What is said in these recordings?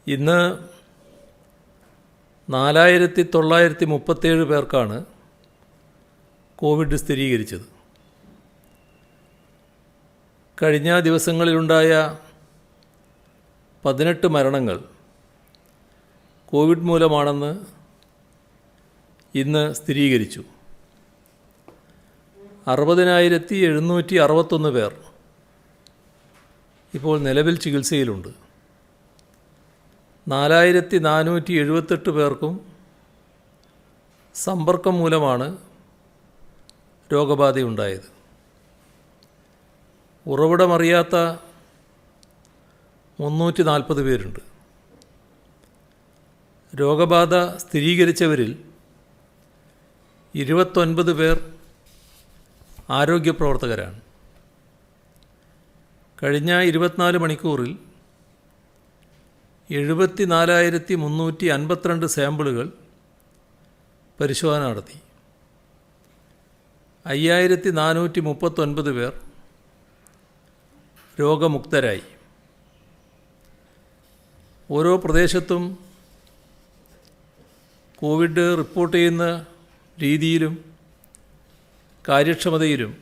ഇന്ന് 4937 പേർക്കാണ് കോവിഡ് സ്ഥിരീകരിച്ചത്. കഴിഞ്ഞ ദിവസങ്ങളിലുണ്ടായ 18 മരണങ്ങൾ കോവിഡ് മൂലമാണെന്ന് ഇന്ന് സ്ഥിരീകരിച്ചു. 60,761 പേർ ഇപ്പോൾ നിലവിൽ ചികിത്സയിലുണ്ട്. 4,478 പേർക്കും സമ്പർക്കം മൂലമാണ് രോഗബാധയുണ്ടായത്. ഉറവിടമറിയാത്ത 340 പേരുണ്ട്. രോഗബാധ സ്ഥിരീകരിച്ചവരിൽ 29 പേർ ആരോഗ്യപ്രവർത്തകരാണ്. കഴിഞ്ഞ 24 മണിക്കൂറിൽ 74,352 സാമ്പിളുകൾ പരിശോധന നടത്തി. 5,439 പേർ രോഗമുക്തരായി. ഓരോ പ്രദേശത്തും കോവിഡ് റിപ്പോർട്ട് ചെയ്യുന്ന രീതിയിലും കാര്യക്ഷമതയിലും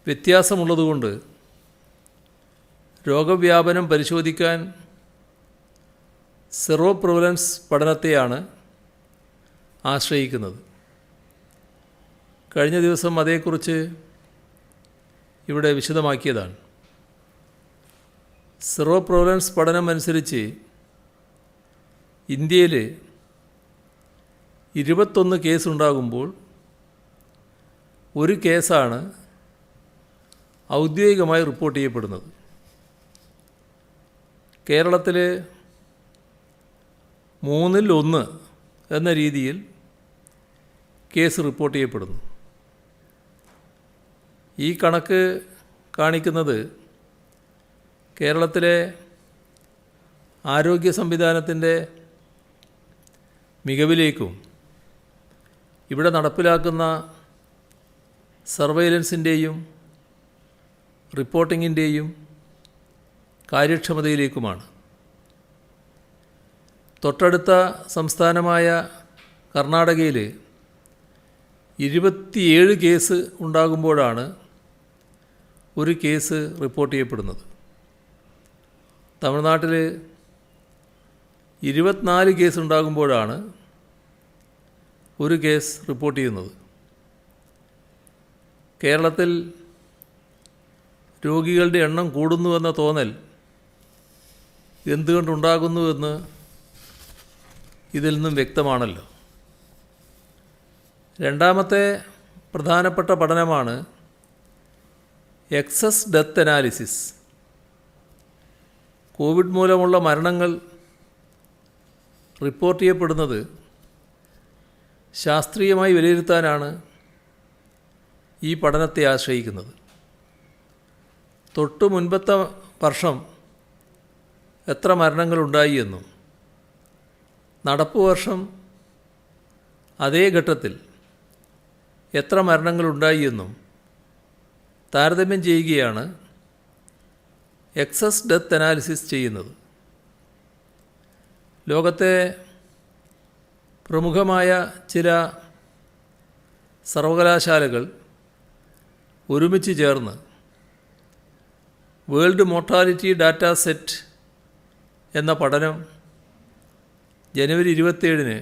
വ്യത്യാസമുള്ളതുകൊണ്ട് രോഗവ്യാപനം പരിശോധിക്കാൻ സെറോ പ്രിവലൻസ് പഠനത്തെയാണ് ആശ്രയിക്കുന്നത്. കഴിഞ്ഞ ദിവസം അതേക്കുറിച്ച് ഇവിടെ വിശദമാക്കിയതാണ്. സെറോ പ്രിവലൻസ് പഠനം അനുസരിച്ച് ഇന്ത്യയിൽ 21 കേസ് ഉണ്ടാകുമ്പോൾ ഒരു കേസാണ് ഔദ്യോഗികമായി റിപ്പോർട്ട് ചെയ്യപ്പെടുന്നത്. കേരളത്തിൽ 1/3 എന്ന രീതിയിൽ കേസ് റിപ്പോർട്ട് ചെയ്യപ്പെടുന്നു. ഈ കണക്ക് കാണിക്കുന്നത് കേരളത്തിലെ ആരോഗ്യ സംവിധാനത്തിൻ്റെ മികവിലേക്കും ഇവിടെ നടപ്പിലാക്കുന്ന സർവൈലൻസിൻ്റെയും റിപ്പോർട്ടിങ്ങിൻ്റെയും കാര്യക്ഷമതയിലേക്കുമാണ്. തൊട്ടടുത്ത സംസ്ഥാനമായ കർണാടകയിൽ 27 കേസ് ഉണ്ടാകുമ്പോഴാണ് ഒരു കേസ് റിപ്പോർട്ട് ചെയ്യപ്പെടുന്നത്. തമിഴ്നാട്ടിൽ 24 കേസ് ഉണ്ടാകുമ്പോഴാണ് ഒരു കേസ് റിപ്പോർട്ട് ചെയ്യുന്നത്. കേരളത്തിൽ രോഗികളുടെ എണ്ണം കൂടുന്നുവെന്ന തോന്നൽ എന്തുകൊണ്ടുണ്ടാകുന്നുവെന്ന് ഇതിൽ നിന്നും വ്യക്തമാണല്ലോ. രണ്ടാമത്തെ പ്രധാനപ്പെട്ട പഠനമാണ് എക്സസ് ഡെത്ത് അനാലിസിസ്. കോവിഡ് മൂലമുള്ള മരണങ്ങൾ റിപ്പോർട്ട് ചെയ്യപ്പെടുന്നത് ശാസ്ത്രീയമായി വിലയിരുത്താനാണ് ഈ പഠനത്തെ ആശ്രയിക്കുന്നത്. തൊട്ടു മുൻപത്തെ വർഷം എത്ര മരണങ്ങളുണ്ടായി എന്നും നടപ്പ് വർഷം അതേ ഘട്ടത്തിൽ എത്ര മരണങ്ങളുണ്ടായി എന്നും താരതമ്യം ചെയ്യുകയാണ് എക്സസ് ഡെത്ത് അനാലിസിസ് ചെയ്യുന്നത്. ലോകത്തെ പ്രമുഖമായ ചില സർവകലാശാലകൾ ഒരുമിച്ച് ചേർന്ന് വേൾഡ് മോർട്ടാലിറ്റി ഡാറ്റാ സെറ്റ് എന്ന പഠനം ജനുവരി 27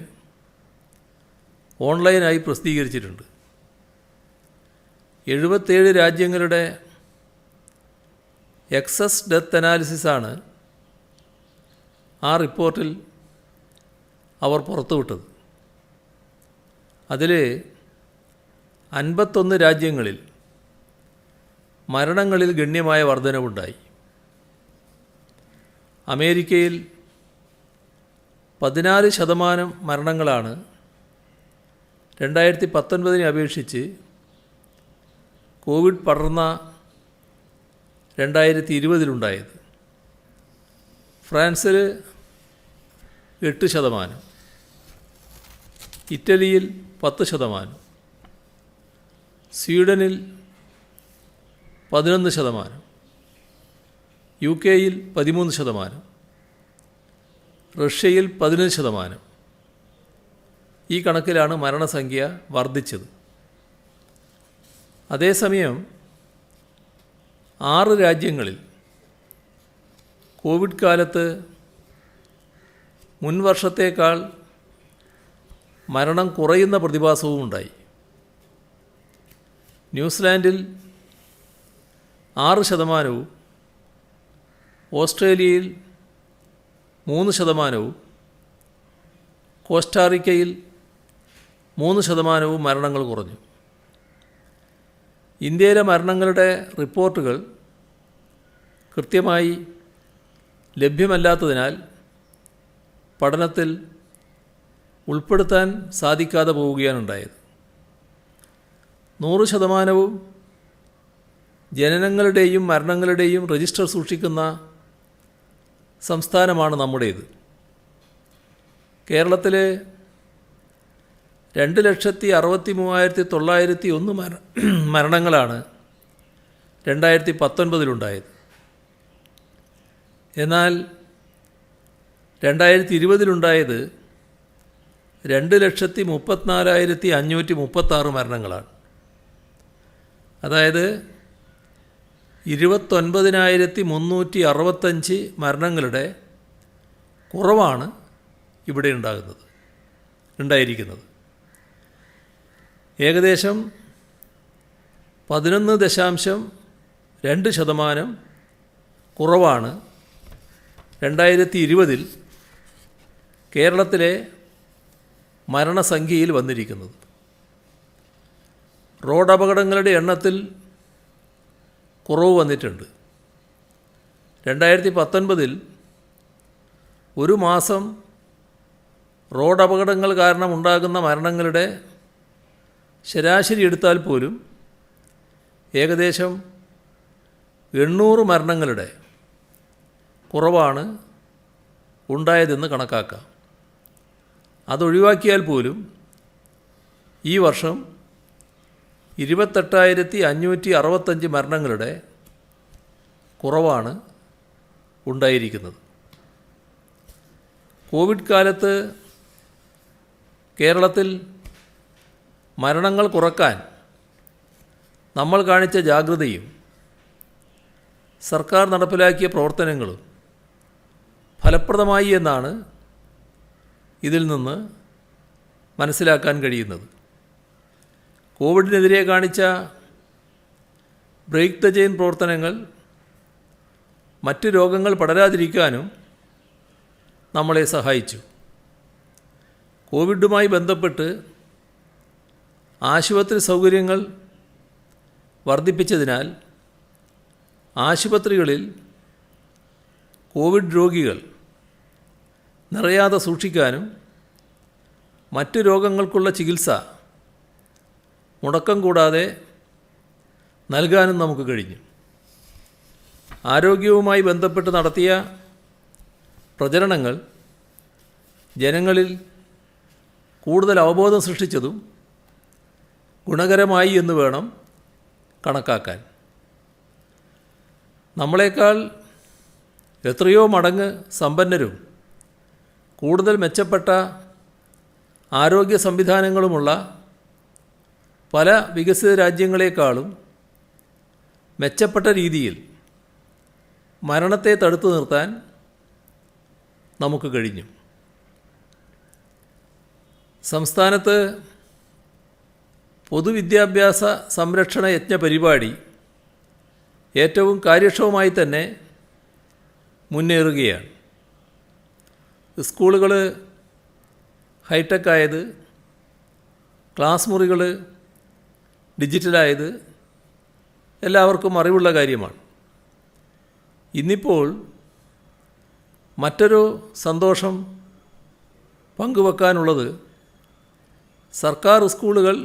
ഓൺലൈനായി പ്രസിദ്ധീകരിച്ചിട്ടുണ്ട്. 77 രാജ്യങ്ങളുടെ എക്സസ് ഡെത്ത് അനാലിസിസാണ് ആ റിപ്പോർട്ടിൽ അവർ പുറത്തുവിട്ടത്. അതിൽ 51 രാജ്യങ്ങളിൽ മരണങ്ങളിൽ ഗണ്യമായ വർധനവുണ്ടായി. അമേരിക്കയിൽ 14% മരണങ്ങളാണ് 2019 അപേക്ഷിച്ച് കോവിഡ് പടർന്ന 2020 ഫ്രാൻസിൽ 8%, ഇറ്റലിയിൽ 10%, സ്വീഡനിൽ 11%, UK-യിൽ 13%, റഷ്യയിൽ 15%. ഈ കണക്കിലാണ് മരണസംഖ്യ വർദ്ധിച്ചത്. അതേസമയം 6 രാജ്യങ്ങളിൽ കോവിഡ് കാലത്ത് മുൻ വർഷത്തേക്കാൾ മരണം കുറയുന്ന പ്രതിഭാസവും ഉണ്ടായി. ന്യൂസിലാൻഡിൽ 6%, ഓസ്ട്രേലിയയിൽ 3%, കോസ്റ്റാറിക്കയിൽ 3% മരണങ്ങൾ കുറഞ്ഞു. ഇന്ത്യയിലെ മരണങ്ങളുടെ റിപ്പോർട്ടുകൾ കൃത്യമായി ലഭ്യമല്ലാത്തതിനാൽ പഠനത്തിൽ ഉൾപ്പെടുത്താൻ സാധിക്കാതെ പോവുകയാണുണ്ടായത്. 100% ജനനങ്ങളുടെയും മരണങ്ങളുടെയും രജിസ്റ്റർ സൂക്ഷിക്കുന്ന സംസ്ഥാനമാണ് നമ്മുടേത്. കേരളത്തിൽ 2,63,901 മരണങ്ങളാണ് 2019 എന്നാൽ 2020 2,34,536 മരണങ്ങളാണ്. അതായത് 29,365 മരണങ്ങളുടെ കുറവാണ് ഇവിടെ ഉണ്ടായിരിക്കുന്നത്. ഏകദേശം 11.2% കുറവാണ് 2020 കേരളത്തിലെ മരണസംഖ്യയിൽ വന്നിരിക്കുന്നത്. റോഡ് അപകടങ്ങളുടെ എണ്ണത്തിൽ കുറവ് വന്നിട്ടുണ്ട്. 2019 ഒരു മാസം റോഡ് അപകടങ്ങൾ കാരണം ഉണ്ടാകുന്ന മരണങ്ങളുടെ ശരാശരി എടുത്താൽ പോലും ഏകദേശം 800 മരണങ്ങളുടെ കുറവാണ് ഉണ്ടായതെന്ന് കണക്കാക്കാം. അതൊഴിവാക്കിയാൽ പോലും ഈ വർഷം 28,565 മരണങ്ങളുടെ കുറവാണ് ഉണ്ടായിരിക്കുന്നത്. കോവിഡ് കാലത്ത് കേരളത്തിൽ മരണങ്ങൾ കുറക്കാൻ നമ്മൾ കാണിച്ച ജാഗ്രതയും സർക്കാർ നടപ്പിലാക്കിയ പ്രവർത്തനങ്ങളും ഫലപ്രദമായി എന്നാണ് ഇതിൽ നിന്ന് മനസ്സിലാക്കാൻ കഴിയുന്നത്. കോവിഡിനെതിരെ കാണിച്ച ബ്രേക്ക് ദ ചെയിൻ പ്രവർത്തനങ്ങൾ മറ്റ് രോഗങ്ങൾ പടരാതിരിക്കാനും നമ്മളെ സഹായിച്ചു. കോവിഡുമായി ബന്ധപ്പെട്ട് ആശുപത്രി സൗകര്യങ്ങൾ വർദ്ധിപ്പിച്ചതിനാൽ ആശുപത്രികളിൽ കോവിഡ് രോഗികൾ നിറയാതെ സൂക്ഷിക്കാനും മറ്റ് രോഗങ്ങൾക്കുള്ള ചികിത്സ മുടക്കം കൂടാതെ നൽകാനും നമുക്ക് കഴിഞ്ഞു. ആരോഗ്യവുമായി ബന്ധപ്പെട്ട് നടത്തിയ പ്രചരണങ്ങൾ ജനങ്ങളിൽ കൂടുതൽ അവബോധം സൃഷ്ടിച്ചതും ഗുണകരമായി എന്ന് വേണം കണക്കാക്കാൻ. നമ്മളെക്കാൾ എത്രയോ മടങ്ങ് സമ്പന്നരും കൂടുതൽ മെച്ചപ്പെട്ട ആരോഗ്യ സംവിധാനങ്ങളുമുള്ള പല വികസിത രാജ്യങ്ങളെക്കാളും മെച്ചപ്പെട്ട രീതിയിൽ മരണത്തെ തടുത്തു നിർത്താൻ നമുക്ക് കഴിഞ്ഞു. സംസ്ഥാനത്ത് പൊതുവിദ്യാഭ്യാസ സംരക്ഷണ യജ്ഞ പരിപാടി ഏറ്റവും കാര്യക്ഷമമായി തന്നെ മുന്നേറുകയാണ്. സ്കൂളുകൾ ഹൈടെക്കായത്, ക്ലാസ് മുറികൾ ഡിജിറ്റലായത് എല്ലാവർക്കും അറിവുള്ള കാര്യമാണ്. ഇന്നിപ്പോൾ മറ്റൊരു സന്തോഷം പങ്കുവെക്കാനുള്ളത് സർക്കാർ സ്കൂളുകൾ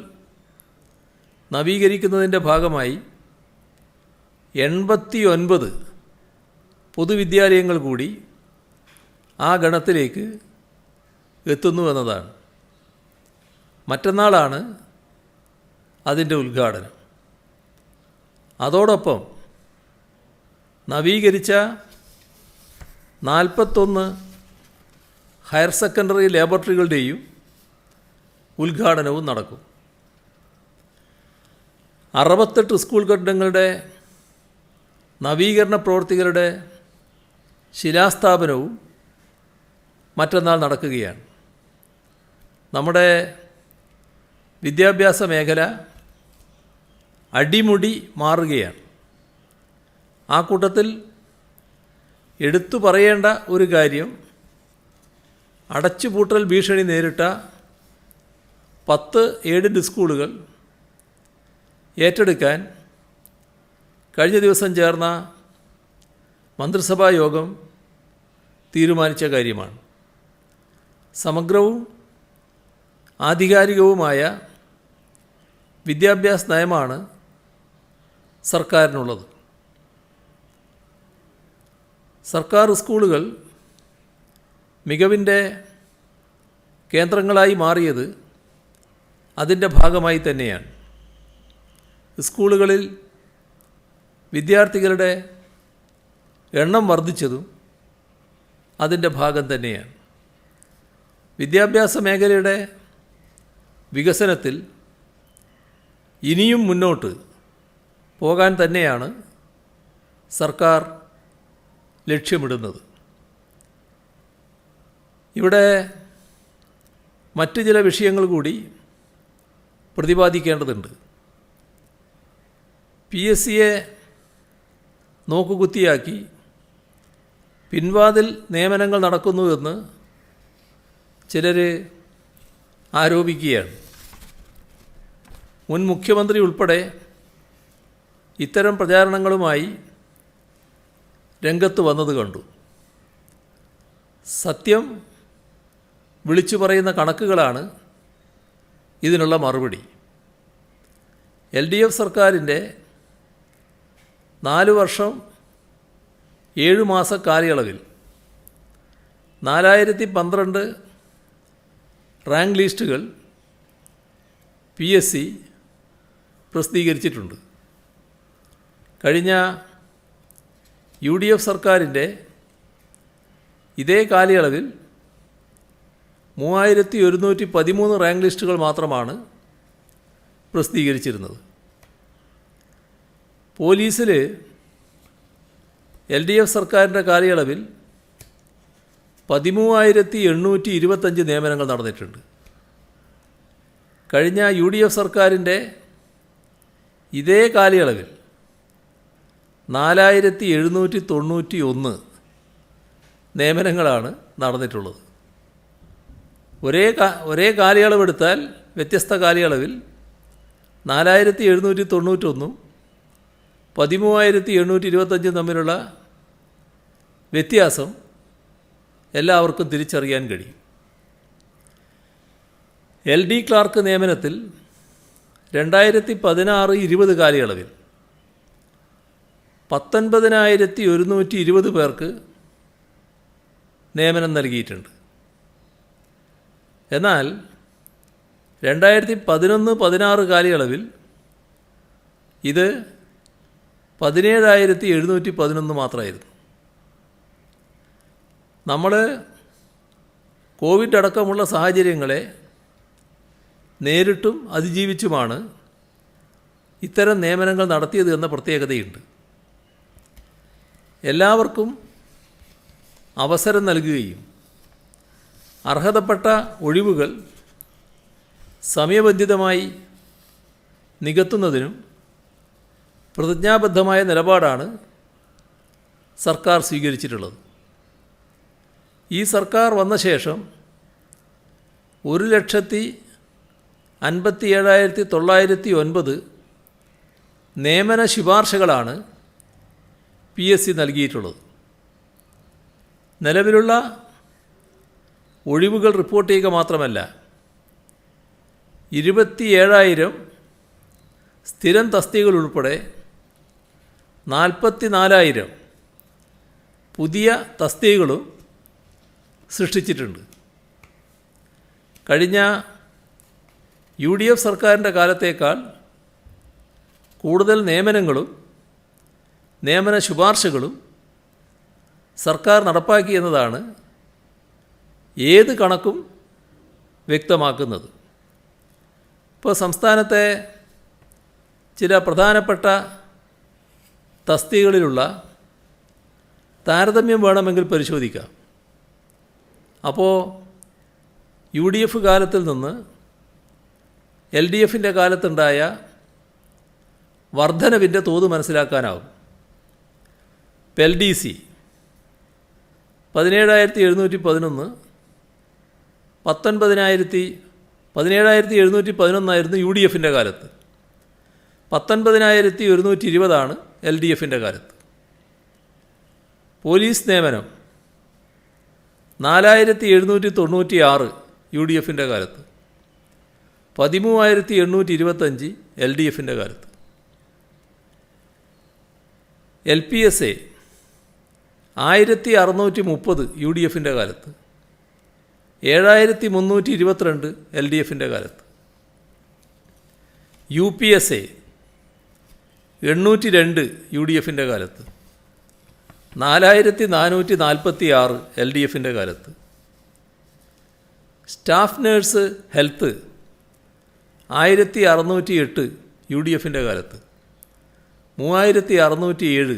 നവീകരിക്കുന്നതിൻ്റെ ഭാഗമായി 89 പൊതുവിദ്യാലയങ്ങൾ കൂടി ആ ഗണത്തിലേക്ക് എത്തുന്നു എന്നതാണ്. മറ്റന്നാളാണ് അതിൻ്റെ ഉദ്ഘാടനം. അതോടൊപ്പം നവീകരിച്ച 41 ഹയർ സെക്കൻഡറി ലാബോറട്ടറികളുടെയും ഉദ്ഘാടനവും നടക്കും. 68 സ്കൂൾ കെട്ടിടങ്ങളുടെ നവീകരണ പ്രവൃത്തികളുടെ ശിലാസ്ഥാപനവും മറ്റന്നാൾ നടക്കുകയാണ്. നമ്മുടെ വിദ്യാഭ്യാസ മേഖല അടിമുടി മാറുകയാണ്. ആ കൂട്ടത്തിൽ എടുത്തു പറയേണ്ട ഒരു കാര്യം, അടച്ചുപൂട്ടൽ ഭീഷണി നേരിട്ട 10 എയ്ഡഡ് സ്കൂളുകൾ ഏറ്റെടുക്കാൻ കഴിഞ്ഞ ദിവസം ചേർന്ന മന്ത്രിസഭാ യോഗം തീരുമാനിച്ച കാര്യമാണ്. സമഗ്രവും ആധികാരികവുമായ വിദ്യാഭ്യാസ നയമാണ് സർക്കാരിനുള്ളത്. സർക്കാർ സ്കൂളുകൾ മികവിൻ്റെ കേന്ദ്രങ്ങളായി മാറിയത് അതിൻ്റെ ഭാഗമായി തന്നെയാണ്. സ്കൂളുകളിൽ വിദ്യാർത്ഥികളുടെ എണ്ണം വർദ്ധിച്ചതും അതിൻ്റെ ഭാഗം തന്നെയാണ്. വിദ്യാഭ്യാസ മേഖലയുടെ വികസനത്തിൽ ഇനിയും മുന്നോട്ട് പോകാൻ തന്നെയാണ് സർക്കാർ ലക്ഷ്യമിടുന്നത്. ഇവിടെ മറ്റ് ചില വിഷയങ്ങൾ കൂടി പ്രതിപാദിക്കേണ്ടതുണ്ട്. PSCയെ നോക്കുകുത്തിയാക്കി പിൻവാതിൽ നിയമനങ്ങൾ നടക്കുന്നുവെന്ന് ചിലർ ആരോപിക്കുകയാണ്. മുൻ മുഖ്യമന്ത്രി ഉൾപ്പെടെ ഇത്തരം പ്രചാരണങ്ങളുമായി രംഗത്ത് വന്നത് കണ്ടു. സത്യം വിളിച്ചു പറയുന്ന കണക്കുകളാണ് ഇതിനുള്ള മറുപടി. LDF സർക്കാരിൻ്റെ 4 വർഷം 7 മാസ കാലയളവിൽ 4012 റാങ്ക് ലിസ്റ്റുകൾ PSC പ്രസിദ്ധീകരിച്ചിട്ടുണ്ട്. കഴിഞ്ഞ UDF സർക്കാരിൻ്റെ ഇതേ കാലയളവിൽ 3113 റാങ്ക് ലിസ്റ്റുകൾ മാത്രമാണ് പ്രസിദ്ധീകരിച്ചിരുന്നത്. പോലീസിൽ LDF സർക്കാരിൻ്റെ കാലയളവിൽ 13,825 നിയമനങ്ങൾ നടന്നിട്ടുണ്ട്. കഴിഞ്ഞ UDF സർക്കാരിൻ്റെ ഇതേ കാലയളവിൽ 4,791 നിയമനങ്ങളാണ് നടന്നിട്ടുള്ളത്. ഒരേ കാലയളവെടുത്താൽ വ്യത്യസ്ത കാലയളവിൽ 4,791 13,825 തമ്മിലുള്ള വ്യത്യാസം എല്ലാവർക്കും തിരിച്ചറിയാൻ കഴിയും. LD ക്ലാർക്ക് നിയമനത്തിൽ 2016-20 കാലയളവിൽ 19,120 പേർക്ക് നിയമനം നൽകിയിട്ടുണ്ട്. എന്നാൽ 2011-16 കാലയളവിൽ ഇത് 17,711 മാത്രമായിരുന്നു. നമ്മൾ കോവിഡ് അടക്കമുള്ള സാഹചര്യങ്ങളെ നേരിട്ടും അതിജീവിച്ചുമാണ് ഇത്തരം നിയമനങ്ങൾ നടത്തിയത് എന്ന പ്രത്യേകതയുണ്ട്. എല്ലാവർക്കും അവസരം നൽകുകയും അർഹതപ്പെട്ട ഒഴിവുകൾ സമയബന്ധിതമായി നികത്തുന്നതിനും പ്രതിജ്ഞാബദ്ധമായ നിലപാടാണ് സർക്കാർ സ്വീകരിച്ചിട്ടുള്ളത്. ഈ സർക്കാർ വന്ന ശേഷം 1,57,909 നിയമന ശുപാർശകളാണ് PSC നൽകിയിട്ടുള്ളത്. നിലവിലുള്ള ഒഴിവുകൾ റിപ്പോർട്ട് ചെയ്യുക മാത്രമല്ല, 27,000 സ്ഥിരം തസ്തികകൾ ഉൾപ്പെടെ 44,000 പുതിയ തസ്തികകളും സൃഷ്ടിച്ചിട്ടുണ്ട്. കഴിഞ്ഞ UDF സർക്കാരിൻ്റെ കാലത്തേക്കാൾ കൂടുതൽ നിയമനങ്ങളും നിയമന ശുപാർശകളും സർക്കാർ നടപ്പാക്കി എന്നതാണ് ഏത് കണക്കും വ്യക്തമാക്കുന്നത്. ഇപ്പോൾ സംസ്ഥാനത്തെ ചില പ്രധാനപ്പെട്ട തസ്തികകളിലുള്ള താരതമ്യം വേണമെങ്കിൽ പരിശോധിക്കാം. അപ്പോൾ UDF കാലത്തിൽ നിന്ന് LDFൻ്റെ കാലത്തുണ്ടായ വർധനവിൻ്റെ തോത് മനസ്സിലാക്കാനാവും. LDC 17,711, 17,711 UDFൻ്റെ കാലത്ത്, 19,120 LDFൻ്റെ കാലത്ത്. പോലീസ് നിയമനം 4,796 UDFൻ്റെ കാലത്ത്, 13,825 LDFൻ്റെ കാലത്ത്. LPSA 1,630 UDFൻ്റെ കാലത്ത്, 7,322 LDFൻ്റെ കാലത്ത്. UPSA 802 UDFൻ്റെ കാലത്ത്, 4,446 LDFൻ്റെ കാലത്ത്. സ്റ്റാഫ് നേഴ്സ് ഹെൽത്ത് 1,608 UDFൻ്റെ കാലത്ത്, 3,607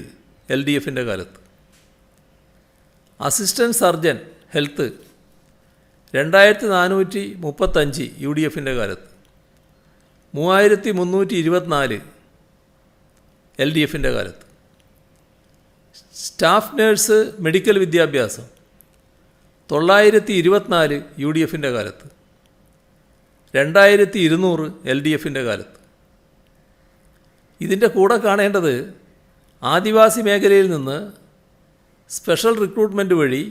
LDFൻ്റെ കാലത്ത്. അസിസ്റ്റൻറ്റ് സർജൻ ഹെൽത്ത് 2,435 UDFൻ്റെ കാലത്ത്, 3,324 LDFൻ്റെ കാലത്ത്. സ്റ്റാഫ് നേഴ്സ് മെഡിക്കൽ വിദ്യാഭ്യാസം 924 UDFൻ്റെ കാലത്ത്, 2,200 LDFൻ്റെ കാലത്ത്. ഇതിൻ്റെ കൂടെ കാണേണ്ടത് ആദിവാസി മേഖലയിൽ നിന്ന് സ്പെഷ്യൽ റിക്രൂട്ട്മെൻറ്റ് വഴി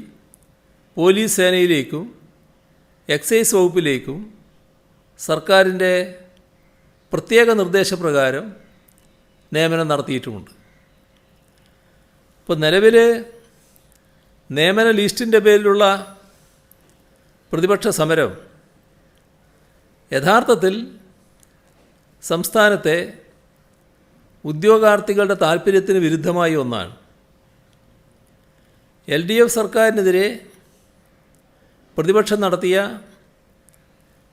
പോലീസ് സേനയിലേക്കും എക്സൈസ് വകുപ്പിലേക്കും സർക്കാരിൻ്റെ പ്രത്യേക നിർദ്ദേശപ്രകാരം നിയമനം നടത്തിയിട്ടുമുണ്ട്. ഇപ്പോൾ നിലവിൽ നിയമന ലിസ്റ്റിൻ്റെ പേരിലുള്ള പ്രതിപക്ഷ സമരം യഥാർത്ഥത്തിൽ സംസ്ഥാനത്തെ ഉദ്യോഗാർത്ഥികളുടെ താൽപ്പര്യത്തിന് വിരുദ്ധമായ ഒന്നാണ്. LDF സർക്കാരിനെതിരെ പ്രതിപക്ഷം നടത്തിയ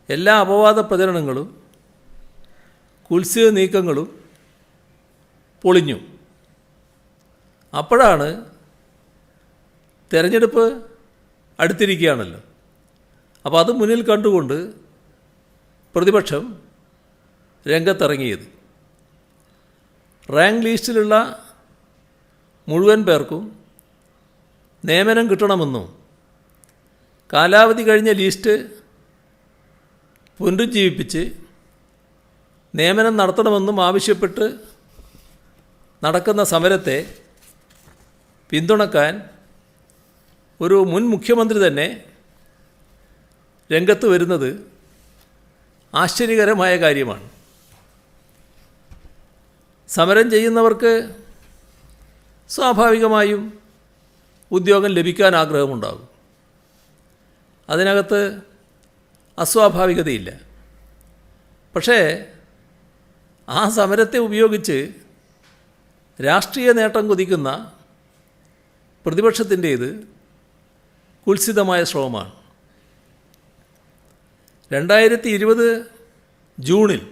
എല്ലാ അപവാദ പ്രചരണങ്ങളും കുൽസിത നീക്കങ്ങളും പൊളിഞ്ഞു. അപ്പോഴാണ് തെരഞ്ഞെടുപ്പ് അടുത്തിരിക്കുകയാണല്ലോ. അപ്പോൾ അത് മുന്നിൽ കണ്ടുകൊണ്ട് പ്രതിപക്ഷം രംഗത്തിറങ്ങിയത്. റാങ്ക് ലിസ്റ്റിലുള്ള മുഴുവൻ പേർക്കും നിയമനം കിട്ടണമെന്നും കാലാവധി കഴിഞ്ഞ ലിസ്റ്റ് പുനരുജ്ജീവിപ്പിച്ച് നിയമനം നടത്തണമെന്നും ആവശ്യപ്പെട്ട് നടക്കുന്ന സമരത്തെ പിന്തുണക്കാൻ ഒരു മുൻ മുഖ്യമന്ത്രി തന്നെ രംഗത്ത് വരുന്നത് ആശ്ചര്യകരമായ കാര്യമാണ്. സമരം ചെയ്യുന്നവർക്ക് സ്വാഭാവികമായും ഉദ്യോഗം ലഭിക്കാൻ ആഗ്രഹമുണ്ടാകും. അതിനകത്ത് അസ്വാഭാവികതയില്ല. പക്ഷേ ആ സമരത്തെ ഉപയോഗിച്ച് രാഷ്ട്രീയ നേട്ടം കൊതിക്കുന്ന പ്രതിപക്ഷത്തിൻ്റേത് കുൽസിതമായ ശ്രമമാണ്. 2020 ജൂണിൽ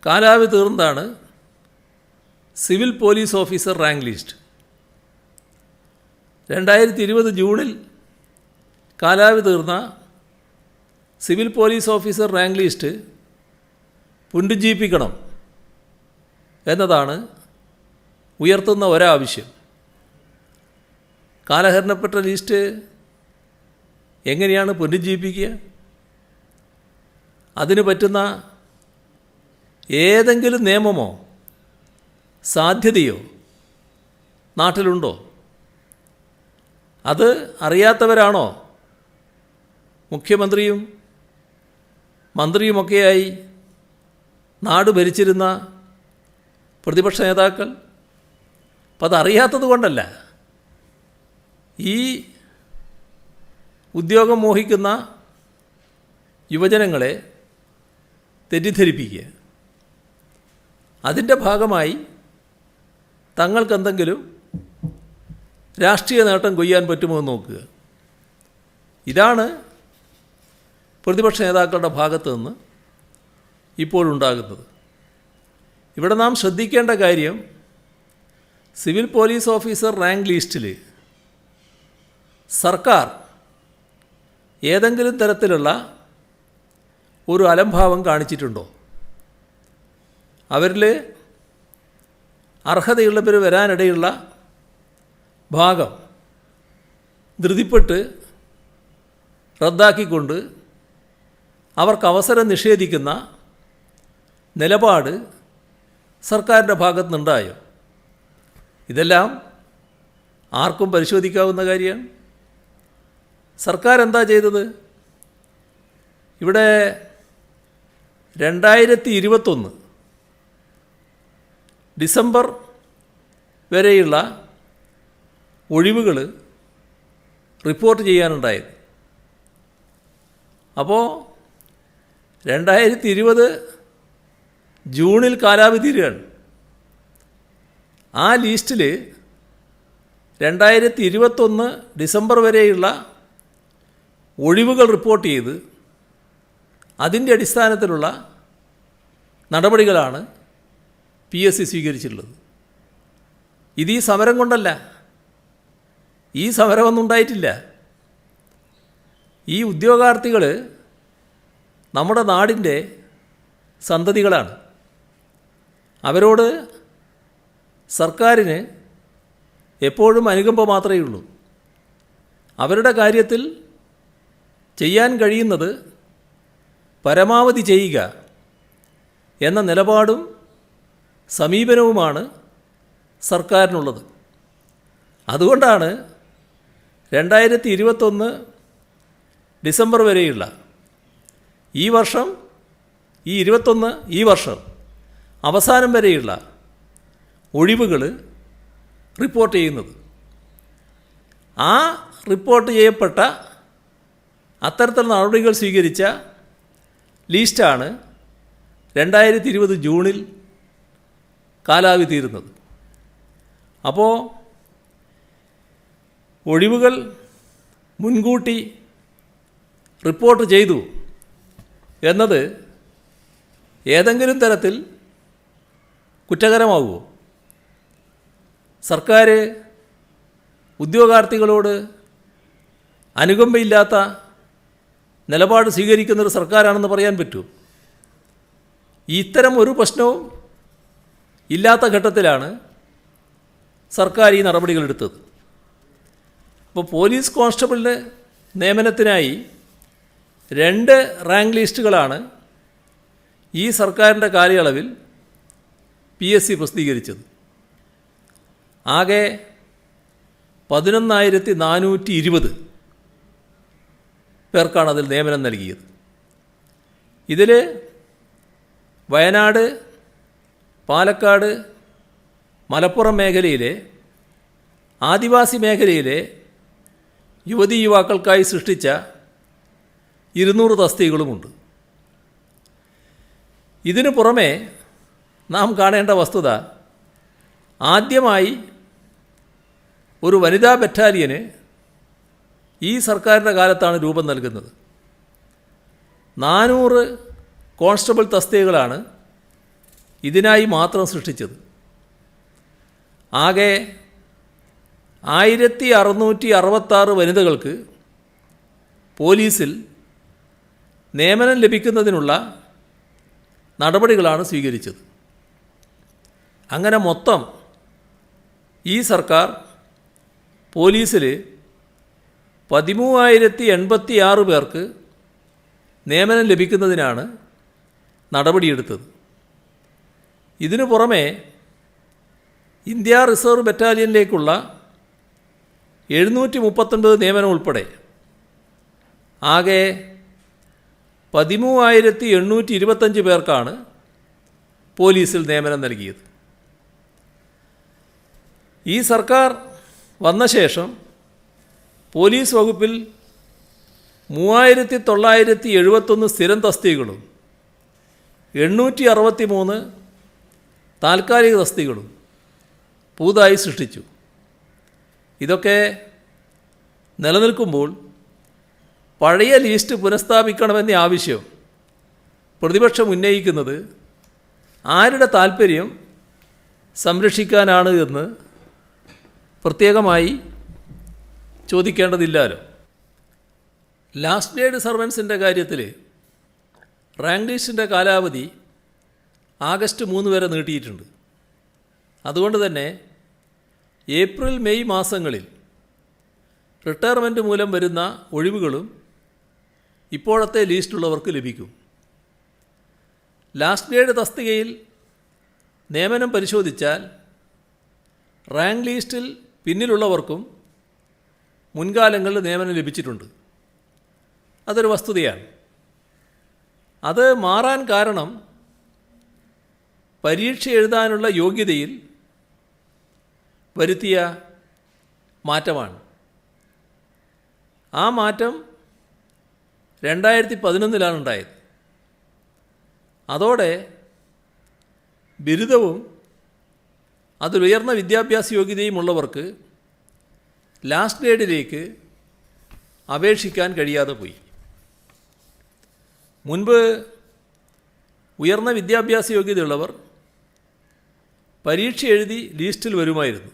കാലാവധി തീർന്നതാണ് civil police officer rank list. 2020 ജൂണിൽ കാലാവധി തീർന്ന civil police officer rank list പുനരുജ്ജീവിപ്പിക്കണം എന്നതാണ് ഉയർത്തുന്ന ഒരാവശ്യം. കാലഹരണപ്പെട്ട ലിസ്റ്റ് എങ്ങനെയാണ് പുനരുജ്ജീവിപ്പിക്കുക? അതിന് പറ്റുന്ന ഏതെങ്കിലും നിയമമോ സാധ്യതയോ നാട്ടിലുണ്ടോ? അത് അറിയാത്തവരാണോ മുഖ്യമന്ത്രിയും മന്ത്രിയുമൊക്കെയായി നാട് ഭരിച്ചിരുന്ന പ്രതിപക്ഷ നേതാക്കൾ? അപ്പം അതറിയാത്തത് കൊണ്ടല്ല. ഈ ഉദ്യോഗം മോഹിക്കുന്ന യുവജനങ്ങളെ തെറ്റിദ്ധരിപ്പിക്കുക, അതിൻ്റെ ഭാഗമായി തങ്ങൾക്കെന്തെങ്കിലും രാഷ്ട്രീയ നേട്ടം കൊയ്യാൻ പറ്റുമോ എന്ന് നോക്കുക. ഇതാണ് പ്രതിപക്ഷ നേതാക്കളുടെ ഭാഗത്തു നിന്ന് ഇപ്പോഴുണ്ടാകുന്നത്. ഇവിടെ നാം ശ്രദ്ധിക്കേണ്ട കാര്യം, സിവിൽ പോലീസ് ഓഫീസർ റാങ്ക് ലിസ്റ്റിൽ സർക്കാർ ഏതെങ്കിലും തരത്തിലുള്ള ഒരു അലംഭാവം കാണിച്ചിട്ടുണ്ടോ? അവരിൽ അർഹതയുള്ളവർ വരാനിടയുള്ള ഭാഗം ധൃതിപ്പെട്ട് റദ്ദാക്കിക്കൊണ്ട് അവർക്ക് അവസരം നിഷേധിക്കുന്ന നിലപാട് സർക്കാരിൻ്റെ ഭാഗത്തു നിന്നുണ്ടായോ? ഇതെല്ലാം ആർക്കും പരിശോധിക്കാവുന്ന കാര്യമാണ്. സർക്കാർ എന്താ ചെയ്തത്? ഇവിടെ 2021 ഡിസംബർ വരെയുള്ള ഒഴിവുകൾ റിപ്പോർട്ട് ചെയ്യാനുണ്ടായത്. അപ്പോൾ 2020 ജൂണിൽ കാലാവധി തീരുകയാണ്. ആ ലിസ്റ്റിൽ 2021 ഡിസംബർ വരെയുള്ള ഒഴിവുകൾ റിപ്പോർട്ട് ചെയ്ത് അതിൻ്റെ അടിസ്ഥാനത്തിലുള്ള നടപടികളാണ് PSC സ്വീകരിച്ചിട്ടുള്ളത്. ഇത് ഈ സമരം കൊണ്ടല്ല. ഈ സമരമൊന്നും ഉണ്ടായിട്ടില്ല. ഈ ഉദ്യോഗാർത്ഥികൾ നമ്മുടെ നാടിൻ്റെ സന്തതികളാണ്. അവരോട് സർക്കാരിന് എപ്പോഴും അനുകമ്പ മാത്രമേ ഉള്ളൂ. അവരുടെ കാര്യത്തിൽ ചെയ്യാൻ കഴിയുന്നത് പരമാവധി ചെയ്യുക എന്ന നിലപാടും സമീപനവുമാണ് സർക്കാരിനുള്ളത്. അതുകൊണ്ടാണ് 2021 ഡിസംബർ വരെയുള്ള ഈ വർഷം അവസാനം വരെയുള്ള ഒഴിവുകൾ റിപ്പോർട്ട് ചെയ്യുന്നത്. ആ റിപ്പോർട്ട് ചെയ്യപ്പെട്ട അത്തരത്തിലുള്ള നടപടികൾ സ്വീകരിച്ച ലിസ്റ്റാണ് 2020 ജൂണിൽ കാലാവധി തീരുന്നത്. അപ്പോൾ ഒഴിവുകൾ മുൻകൂട്ടി റിപ്പോർട്ട് ചെയ്തു എന്നത് ഏതെങ്കിലും തരത്തിൽ കുറ്റകരമാകുമോ? സർക്കാർ ഉദ്യോഗാർത്ഥികളോട് അനുകമ്പയില്ലാത്ത നിലപാട് സ്വീകരിക്കുന്നൊരു സർക്കാരാണെന്ന് പറയാൻ പറ്റുമോ? ഇത്തരം ഒരു പ്രശ്നവും ഇല്ലാത്ത ഘട്ടത്തിലാണ് സർക്കാർ ഈ നടപടികളെടുത്തത്. അപ്പോൾ പോലീസ് കോൺസ്റ്റബിളിൻ്റെ നിയമനത്തിനായി 2 റാങ്ക് ലിസ്റ്റുകളാണ് ഈ സർക്കാരിൻ്റെ കാലയളവിൽ PSC പ്രസിദ്ധീകരിച്ചത്. ആകെ 11,420 പേർക്കാണ് അതിൽ നിയമനം നൽകിയത്. ഇതിൽ വയനാട്, പാലക്കാട്, മലപ്പുറം മേഖലയിലെ ആദിവാസി മേഖലയിലെ യുവതീ യുവാക്കൾക്കായി സൃഷ്ടിച്ച 200 തസ്തികകളുമുണ്ട്. ഇതിനു പുറമെ നാം കാണേണ്ട വസ്തുത, ആദ്യമായി ഒരു വനിതാ ബറ്റാലിയന് ഈ സർക്കാരിൻ്റെ കാലത്താണ് രൂപം നൽകുന്നത്. 400 കോൺസ്റ്റബിൾ തസ്തികകളാണ് ഇതിനായി മാത്രം സൃഷ്ടിച്ചത്. ആകെ 1666 വനിതകൾക്ക് പോലീസിൽ നിയമനം ലഭിക്കുന്നതിനുള്ള നടപടികളാണ് സ്വീകരിച്ചത്. അങ്ങനെ മൊത്തം ഈ സർക്കാർ പോലീസിൽ 13,086 പേർക്ക് നിയമനം ലഭിക്കുന്നതിനാണ് നടപടിയെടുത്തത്. ഇതിനു പുറമെ ഇന്ത്യ റിസർവ് ബറ്റാലിയനിലേക്കുള്ള 739 നിയമനം ഉൾപ്പെടെ ആകെ 13,825 പേർക്കാണ് പോലീസിൽ നിയമനം നൽകിയത്. ഈ സർക്കാർ വന്ന ശേഷം പോലീസ് വകുപ്പിൽ 3,971 സ്ഥിരം തസ്തികകളും 863 താൽക്കാലിക തസ്തികകളും പുതുതായി സൃഷ്ടിച്ചു. ഇതൊക്കെ നിലനിൽക്കുമ്പോൾ പഴയ ലിസ്റ്റ് പുനഃസ്ഥാപിക്കണമെന്ന ആവശ്യം പ്രതിപക്ഷം ഉന്നയിക്കുന്നത് ആരുടെ താൽപ്പര്യം സംരക്ഷിക്കാനാണ് എന്ന് പ്രത്യേകമായി ചോദിക്കേണ്ടതില്ലല്ലോ. ലാസ്റ്റ് ഗ്രേഡ് സർവൻസിൻ്റെ കാര്യത്തിൽ റാങ്ക് ലിസ്റ്റിൻ്റെ കാലാവധി ആഗസ്റ്റ് 3 വരെ നീട്ടിയിട്ടുണ്ട്. അതുകൊണ്ട് തന്നെ ഏപ്രിൽ മെയ് മാസങ്ങളിൽ റിട്ടയർമെൻറ്റ് മൂലം വരുന്ന ഒഴിവുകളും ഇപ്പോഴത്തെ ലിസ്റ്റുള്ളവർക്ക് ലഭിക്കും. ലാസ്റ്റ് ഗ്രേഡ് തസ്തികയിൽ നിയമനം പരിശോധിച്ചാൽ റാങ്ക് ലിസ്റ്റിൽ പിന്നിലുള്ളവർക്കും മുൻകാലങ്ങളിൽ നിയമനം ലഭിച്ചിട്ടുണ്ട്. അതൊരു വസ്തുതയാണ്. അത് മാറാൻ കാരണം പരീക്ഷ എഴുതാനുള്ള യോഗ്യതയിൽ വരുത്തിയ മാറ്റമാണ്. ആ മാറ്റം 2011 ഉണ്ടായത്. അതോടെ ബിരുദവും അതിലുയർന്ന വിദ്യാഭ്യാസ യോഗ്യതയുമുള്ളവർക്ക് ലാസ്റ്റ് ഗ്രേഡിലേക്ക് അപേക്ഷിക്കാൻ കഴിയാതെ പോയി. മുൻപ് ഉയർന്ന വിദ്യാഭ്യാസ യോഗ്യതയുള്ളവർ പരീക്ഷ എഴുതി ലിസ്റ്റിൽ വരുമായിരുന്നു.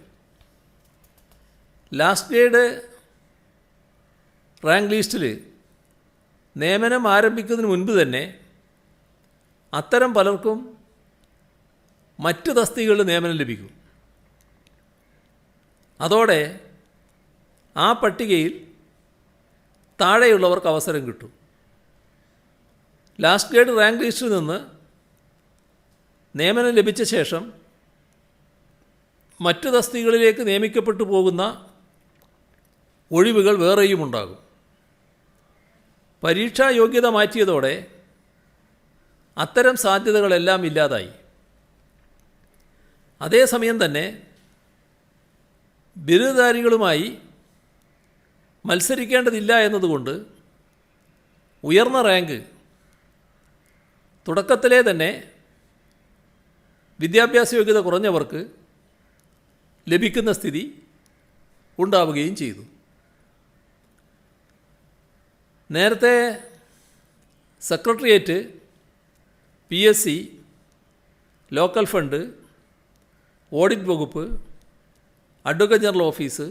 ലാസ്റ്റ് ഗ്രേഡ് റാങ്ക് ലിസ്റ്റിൽ നിയമനം ആരംഭിക്കുന്നതിന് മുൻപ് തന്നെ അത്തരം പലർക്കും മറ്റ് തസ്തികകളിൽ നിയമനം ലഭിക്കും. അതോടെ ആ പട്ടികയിൽ താഴെയുള്ളവർക്ക് അവസരം കിട്ടും. ലാസ്റ്റ് ഗ്രേഡ് റാങ്ക് ലിസ്റ്റിൽ നിന്ന് നിയമനം ലഭിച്ച ശേഷം മറ്റ് തസ്തികകളിലേക്ക് നിയമിക്കപ്പെട്ടു പോകുന്ന ഒഴിവുകൾ വേറെയും ഉണ്ടാകും. പരീക്ഷാ യോഗ്യത മാറ്റിയതോടെ അത്തരം സാധ്യതകളെല്ലാം ഇല്ലാതായി. അതേസമയം തന്നെ ബിരുദധാരികളുമായി മത്സരിക്കേണ്ടതില്ല എന്നതുകൊണ്ട് ഉയർന്ന റാങ്ക് തുടക്കത്തിലെ തന്നെ വിദ്യാഭ്യാസ യോഗ്യത കുറഞ്ഞവർക്ക് ലഭിക്കുന്ന സ്ഥിതി ഉണ്ടാവുകയും ചെയ്തു. നേരത്തെ secretariat, PSC, local fund, audit വകുപ്പ്, അഡ്വക്കേറ്റ് ജനറൽ ഓഫീസ്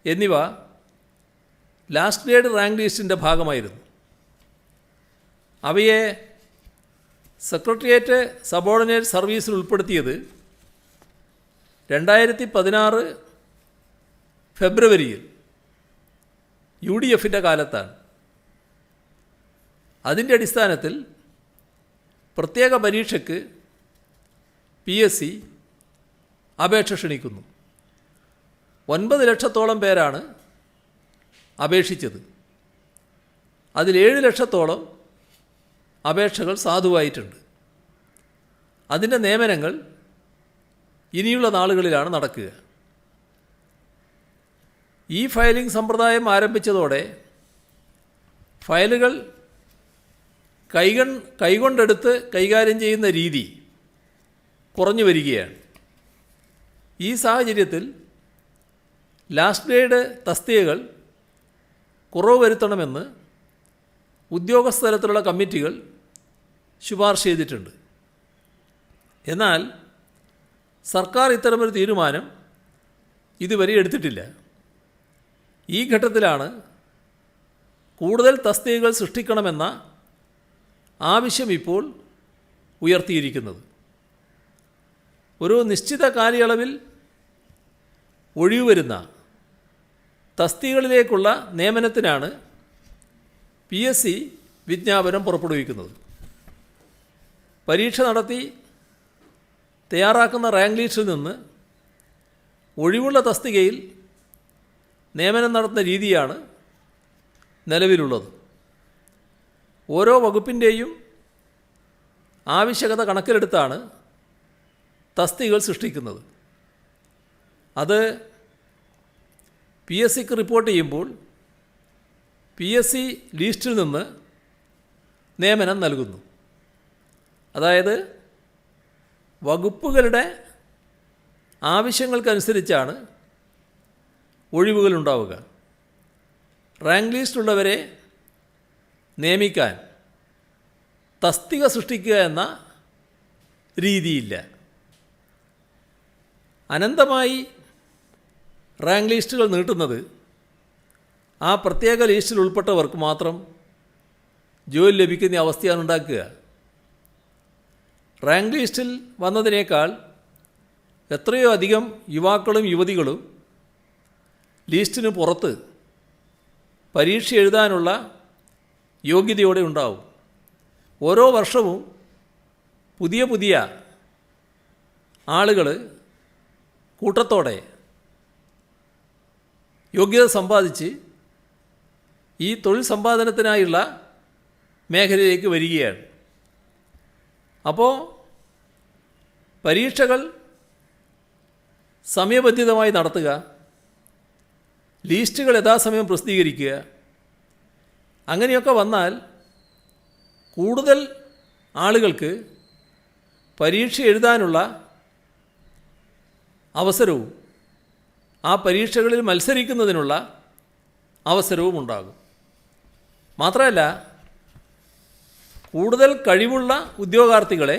എന്നിവ ലാസ്റ്റ് ഗ്രേഡ് റാങ്ക് ലിസ്റ്റിൻ്റെ ഭാഗമായിരുന്നു. അവയെ സെക്രട്ടേറിയറ്റ് സബോർഡിനേറ്റ് സർവീസിൽ ഉൾപ്പെടുത്തിയത് 2016 ഫെബ്രുവരിയിൽ UDFൻ്റെ കാലത്താണ്. അതിൻ്റെ അടിസ്ഥാനത്തിൽ പ്രത്യേക പരീക്ഷയ്ക്ക് PSC അപേക്ഷ ക്ഷണിക്കുന്നു. 9 ലക്ഷത്തോളം പേരാണ് അപേക്ഷിച്ചത്. അതിൽ 7 ലക്ഷത്തോളം അപേക്ഷകൾ സാധുവായിട്ടുണ്ട്. അതിൻ്റെ നിയമനങ്ങൾ ഇനിയുള്ള നാളുകളിലാണ് നടക്കുക. ഈ ഫയലിംഗ് സമ്പ്രദായം ആരംഭിച്ചതോടെ ഫയലുകൾ കൈകൊണ്ടെടുത്ത് കൈകാര്യം ചെയ്യുന്ന രീതി കുറഞ്ഞു വരികയാണ്. ഈ സാഹചര്യത്തിൽ ലാസ്റ്റ് ഗ്രേഡ് തസ്തികകൾ കുറവ് വരുത്തണമെന്ന് ഉദ്യോഗസ്ഥ തലത്തിലുള്ള കമ്മിറ്റികൾ ശുപാർശ ചെയ്തിട്ടുണ്ട്. എന്നാൽ സർക്കാർ ഇത്തരമൊരു തീരുമാനം ഇതുവരെ എടുത്തിട്ടില്ല. ഈ ഘട്ടത്തിലാണ് കൂടുതൽ തസ്തികകൾ സൃഷ്ടിക്കണമെന്ന ആവശ്യം ഇപ്പോൾ ഉയർത്തിയിരിക്കുന്നത്. ഒരു നിശ്ചിത കാലയളവിൽ ഒഴിവ് വരുന്ന തസ്തികകളിലേക്കുള്ള നിയമനത്തിനാണ് PSC വിജ്ഞാപനം പുറപ്പെടുവിക്കുന്നത്. പരീക്ഷ നടത്തി തയ്യാറാക്കുന്ന റാങ്ക് ലിസ്റ്റിൽ നിന്ന് ഒഴിവുള്ള തസ്തികയിൽ നിയമനം നടത്തുന്ന രീതിയാണ് നിലവിലുള്ളത്. ഓരോ വകുപ്പിൻ്റെയും ആവശ്യകത കണക്കിലെടുത്താണ് തസ്തികകൾ സൃഷ്ടിക്കുന്നത്. അത് PSCക്ക് റിപ്പോർട്ട് ചെയ്യുമ്പോൾ PSC ലിസ്റ്റിൽ നിന്ന് നിയമനം നൽകുന്നു. അതായത് വകുപ്പുകളുടെ ആവശ്യങ്ങൾക്കനുസരിച്ചാണ് ഒഴിവുകളുണ്ടാവുക. റാങ്ക് ലിസ്റ്റുള്ളവരെ നിയമിക്കാൻ തസ്തിക സൃഷ്ടിക്കുക എന്ന രീതിയില്ല. അനന്തമായി റാങ്ക് ലിസ്റ്റുകൾ നീട്ടുന്നത് ആ പ്രത്യേക ലിസ്റ്റിൽ ഉൾപ്പെട്ടവർക്ക് മാത്രം ജോലി ലഭിക്കുന്ന അവസ്ഥയാണ് ഉണ്ടാക്കുക. റാങ്ക് ലിസ്റ്റിൽ വന്നതിനേക്കാൾ എത്രയോ അധികം യുവാക്കളും യുവതികളും ലിസ്റ്റിന് പുറത്ത് പരീക്ഷ എഴുതാനുള്ള യോഗ്യതയോടെ ഉണ്ടാവും. ഓരോ വർഷവും പുതിയ പുതിയ ആളുകൾ കൂട്ടത്തോടെ യോഗ്യത സമ്പാദിച്ച് ഈ തൊഴിൽ സമ്പാദനത്തിനായുള്ള മേഖലയിലേക്ക് വരികയാണ്. അപ്പോൾ പരീക്ഷകൾ സമയബന്ധിതമായി നടത്തുക, ലിസ്റ്റുകൾ യഥാസമയം പ്രസിദ്ധീകരിക്കുക, അങ്ങനെയൊക്കെ വന്നാൽ കൂടുതൽ ആളുകൾക്ക് പരീക്ഷ എഴുതാനുള്ള അവസരവും ആ പരീക്ഷകളിൽ മത്സരിക്കുന്നതിനുള്ള അവസരവും ഉണ്ടാകും. മാത്രമല്ല, കൂടുതൽ കഴിവുള്ള ഉദ്യോഗാർത്ഥികളെ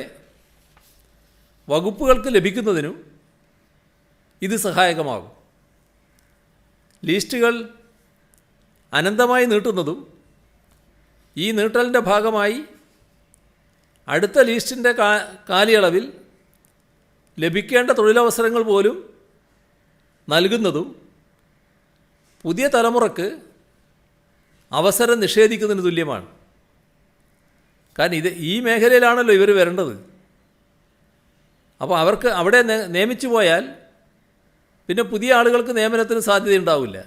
വകുപ്പുകൾക്ക് ലഭിക്കുന്നതിനും ഇത് സഹായകമാകും. ലിസ്റ്റുകൾ അനന്തമായി നീട്ടുന്നതും ഈ നീട്ടലിൻ്റെ ഭാഗമായി അടുത്ത ലിസ്റ്റിൻ്റെ കാലയളവിൽ ലഭിക്കേണ്ട തൊഴിലവസരങ്ങൾ പോലും നൽകുന്നതും പുതിയ തലമുറക്ക് അവസരം നിഷേധിക്കുന്നതിന് തുല്യമാണ്. കാരണം ഈ മേഖലയിലാണല്ലോ ഇവർ വരേണ്ടത്. അപ്പോൾ അവർക്ക് അവിടെ നിയമിച്ചു പോയാൽ പിന്നെ പുതിയ ആളുകൾക്ക് നിയമനത്തിന് സാധ്യതയുണ്ടാവില്ല.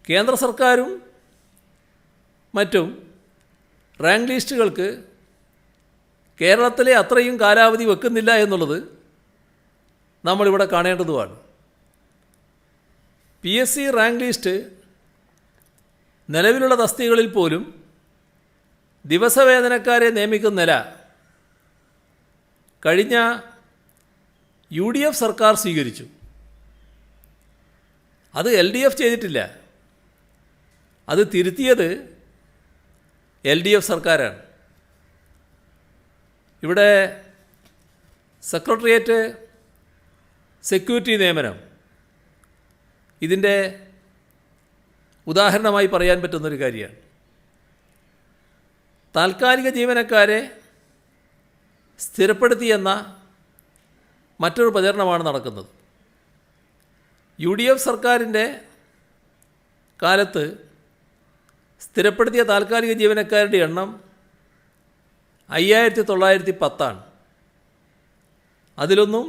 കേന്ദ്ര സർക്കാരും മറ്റും റാങ്ക് ലിസ്റ്റുകൾക്ക് കേരളത്തിലെ അത്രയും കാലാവധി വെക്കുന്നില്ല എന്നുള്ളത് നമ്മളിവിടെ കാണേണ്ടതുമാണ്. PSC റാങ്ക് ലിസ്റ്റ് നിലവിലുള്ള തസ്തികകളിൽ പോലും ദിവസവേതനക്കാരെ നിയമിക്കുന്ന നില കഴിഞ്ഞ UDF സർക്കാർ സ്വീകരിച്ചു. അത് LDF ചെയ്തിട്ടില്ല. അത് തിരുത്തിയത് LDF സർക്കാരാണ്. ഇവിടെ സെക്രട്ടേറിയറ്റ് സെക്യൂരിറ്റി നിയമനം ഇതിൻ്റെ ഉദാഹരണമായി പറയാൻ പറ്റുന്നൊരു കാര്യമാണ്. താൽക്കാലിക ജീവനക്കാരെ സ്ഥിരപ്പെടുത്തിയെന്ന മറ്റൊരു പ്രചരണമാണ് നടക്കുന്നത്. UDF സർക്കാരിൻ്റെ കാലത്ത് സ്ഥിരപ്പെടുത്തിയ താൽക്കാലിക ജീവനക്കാരുടെ എണ്ണം 5910 അതിലൊന്നും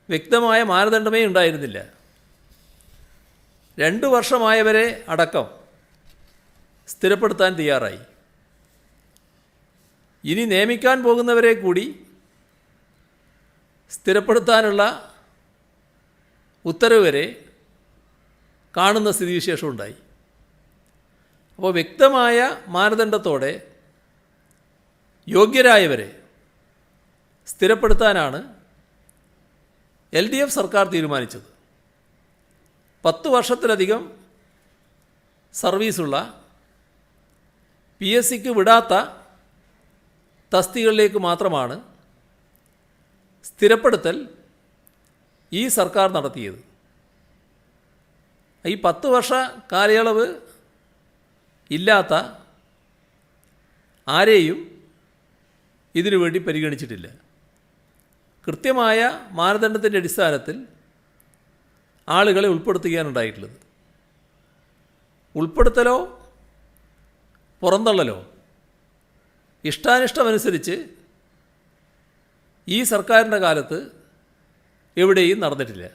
വ്യക്തമായ മാനദണ്ഡമേ ഉണ്ടായിരുന്നില്ല. 2 വർഷമായവരെ അടക്കം സ്ഥിരപ്പെടുത്താൻ തയ്യാറായി. ഇനി നിയമിക്കാൻ പോകുന്നവരെ കൂടി സ്ഥിരപ്പെടുത്താനുള്ള ഉത്തരവ് വരെ കാണുന്ന സ്ഥിതിവിശേഷം ഉണ്ടായി. അപ്പോൾ വ്യക്തമായ മാനദണ്ഡത്തോടെ യോഗ്യരായവരെ സ്ഥിരപ്പെടുത്താനാണ് LDF സർക്കാർ തീരുമാനിച്ചത്. 10 വർഷത്തിലധികം സർവീസുള്ള PSCക്ക് വിടാത്ത തസ്തികകളിലേക്ക് മാത്രമാണ് സ്ഥിരപ്പെടുത്തൽ ഈ സർക്കാർ നടത്തിയത്. ഈ 10 വർഷ കാലയളവ് ഇല്ലാത്ത ആരെയും ഇതിനു വേണ്ടി പരിഗണിച്ചിട്ടില്ല. കൃത്യമായ മാനദണ്ഡത്തിൻ്റെ അടിസ്ഥാനത്തിൽ ആളുകളെ ഉൾപ്പെടുത്തുകയാണുണ്ടായിട്ടുള്ളത്. ഉൾപ്പെടുത്തലോ പുറന്തള്ളലോ ഇഷ്ടാനിഷ്ടമനുസരിച്ച് ഈ സർക്കാരിൻ്റെ കാലത്ത് എവിടെയും നടന്നിട്ടില്ല.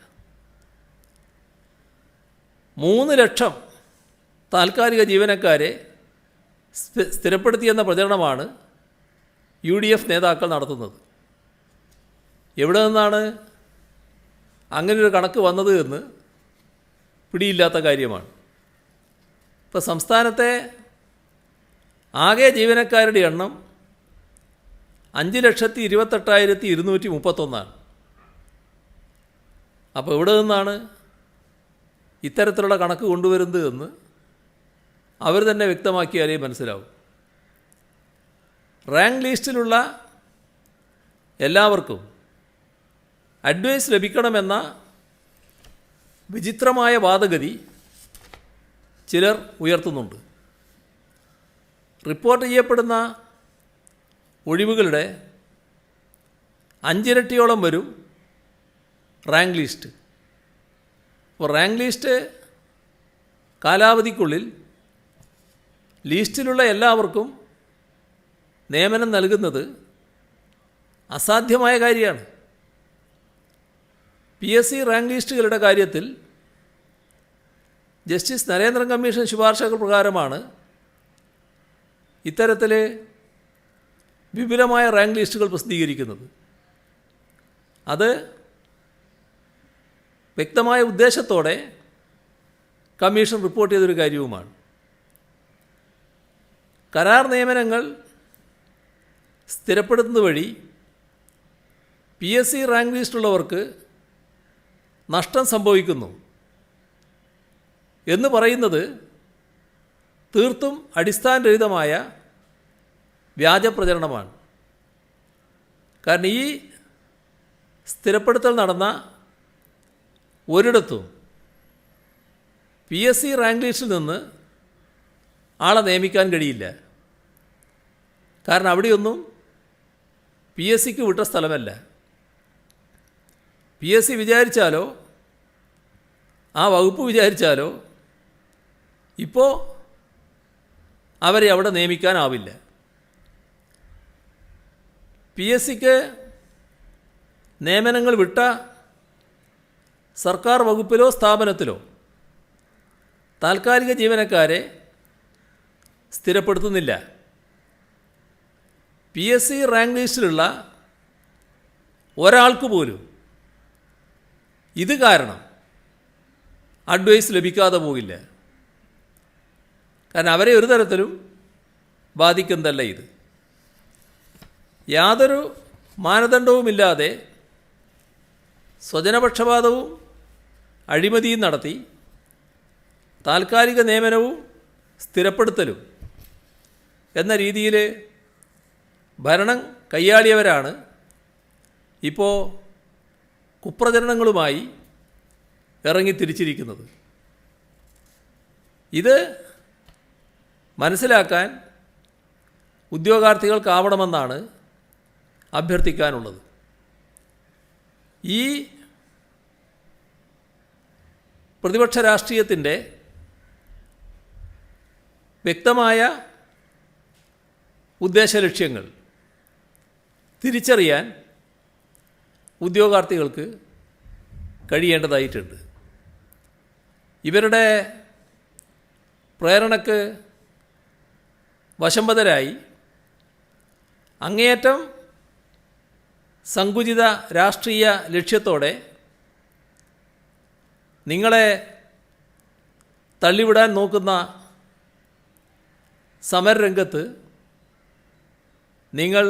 3 ലക്ഷം താൽക്കാലിക ജീവനക്കാരെ സ്ഥിരപ്പെടുത്തിയെന്ന പ്രചരണമാണ് UDF നേതാക്കൾ നടത്തുന്നത്. എവിടെ നിന്നാണ് അങ്ങനൊരു കണക്ക് വന്നത് എന്ന് പിടിയില്ലാത്ത കാര്യമാണ്. ഇപ്പോൾ സംസ്ഥാനത്തെ ആകെ ജീവനക്കാരുടെ എണ്ണം 5,28,231. അപ്പോൾ എവിടെ നിന്നാണ് ഇത്തരത്തിലുള്ള കണക്ക് കൊണ്ടുവരുന്നത് എന്ന് അവർ തന്നെ വ്യക്തമാക്കിയാലേ മനസ്സിലാവും. റാങ്ക് ലിസ്റ്റിലുള്ള എല്ലാവർക്കും അഡ്വൈസ് ലഭിക്കണമെന്ന വിചിത്രമായ വാദഗതി ചിലർ ഉയർത്തുന്നുണ്ട്. റിപ്പോർട്ട് ചെയ്യപ്പെടുന്ന ഒഴിവുകളുടെ 5 ഇരട്ടിയോളം വരും റാങ്ക് ലിസ്റ്റ്. അപ്പോൾ റാങ്ക് ലിസ്റ്റ് കാലാവധിക്കുള്ളിൽ ലിസ്റ്റിലുള്ള എല്ലാവർക്കും നിയമനം നൽകുന്നത് അസാധ്യമായ കാര്യമാണ്. PSC റാങ്ക് ലിസ്റ്റുകളുടെ കാര്യത്തിൽ ജസ്റ്റിസ് നരേന്ദ്രൻ കമ്മീഷൻ ശുപാർശകൾ പ്രകാരമാണ് ഇത്തരത്തിൽ വിപുലമായ റാങ്ക് ലിസ്റ്റുകൾ പ്രസിദ്ധീകരിക്കുന്നത്. അത് വ്യക്തമായ ഉദ്ദേശത്തോടെ കമ്മീഷൻ റിപ്പോർട്ട് ചെയ്തൊരു കാര്യവുമാണ്. കരാർ നിയമനങ്ങൾ സ്ഥിരപ്പെടുത്തുന്നത് വഴി PSC റാങ്ക് ലിസ്റ്റുള്ളവർക്ക് നഷ്ടം സംഭവിക്കുന്നു എന്ന് പറയുന്നത് തീർത്തും അടിസ്ഥാനരഹിതമായ വ്യാജപ്രചരണമാണ്. കാരണം ഈ സ്ഥിരപ്പെടുത്തൽ നടന്ന ഒരിടത്തും PSC റാങ്ക് ലിസ്റ്റിൽ നിന്ന് ആളെ നിയമിക്കാൻ കഴിയില്ല. കാരണം അവിടെയൊന്നും PSCക്ക് വിട്ട സ്ഥലമല്ല. PSC വിചാരിച്ചാലോ ആ വകുപ്പ് വിചാരിച്ചാലോ ഇപ്പോൾ അവരെ അവിടെ നിയമിക്കാനാവില്ല. PSCക്ക് നിയമനങ്ങൾ വിട്ട സർക്കാർ വകുപ്പിലോ സ്ഥാപനത്തിലോ താൽക്കാലിക ജീവനക്കാരെ സ്ഥിരപ്പെടുത്തുന്നില്ല. PSC റാങ്ക് ലിസ്റ്റിലുള്ള ഒരാൾക്ക് പോലും ഇത് കാരണം അഡ്വൈസ് ലഭിക്കാതെ പോകില്ല. കാരണം അവരെ ഒരു തരത്തിലും ബാധിക്കുന്നതല്ല ഇത്. യാതൊരു മാനദണ്ഡവുമില്ലാതെ സ്വജനപക്ഷപാതവും അഴിമതിയും നടത്തി താൽക്കാലിക നിയമനവും സ്ഥിരപ്പെടുത്തലും എന്ന രീതിയിൽ ഭരണം കൈയാളിയവരാണ് ഇപ്പോൾ കുപ്രചരണങ്ങളുമായി ഇറങ്ങിത്തിരിച്ചിരിക്കുന്നത്. ഇത് മനസ്സിലാക്കാൻ ഉദ്യോഗാർത്ഥികൾക്കാവണമെന്നാണ് അഭ്യർത്ഥിക്കാനുള്ളത്. ഈ പ്രതിപക്ഷ രാഷ്ട്രീയത്തിൻ്റെ വ്യക്തമായ ഉദ്ദേശലക്ഷ്യങ്ങൾ തിരിച്ചറിയാൻ ഉദ്യോഗാർത്ഥികൾക്ക് കഴിയേണ്ടതായിട്ടുണ്ട്. ഇവരുടെ പ്രേരണക്ക് വശംവദരായി അങ്ങേയറ്റം സങ്കുചിത രാഷ്ട്രീയ ലക്ഷ്യത്തോടെ നിങ്ങളെ തള്ളിവിടാൻ നോക്കുന്ന സമരരംഗത്ത് നിങ്ങൾ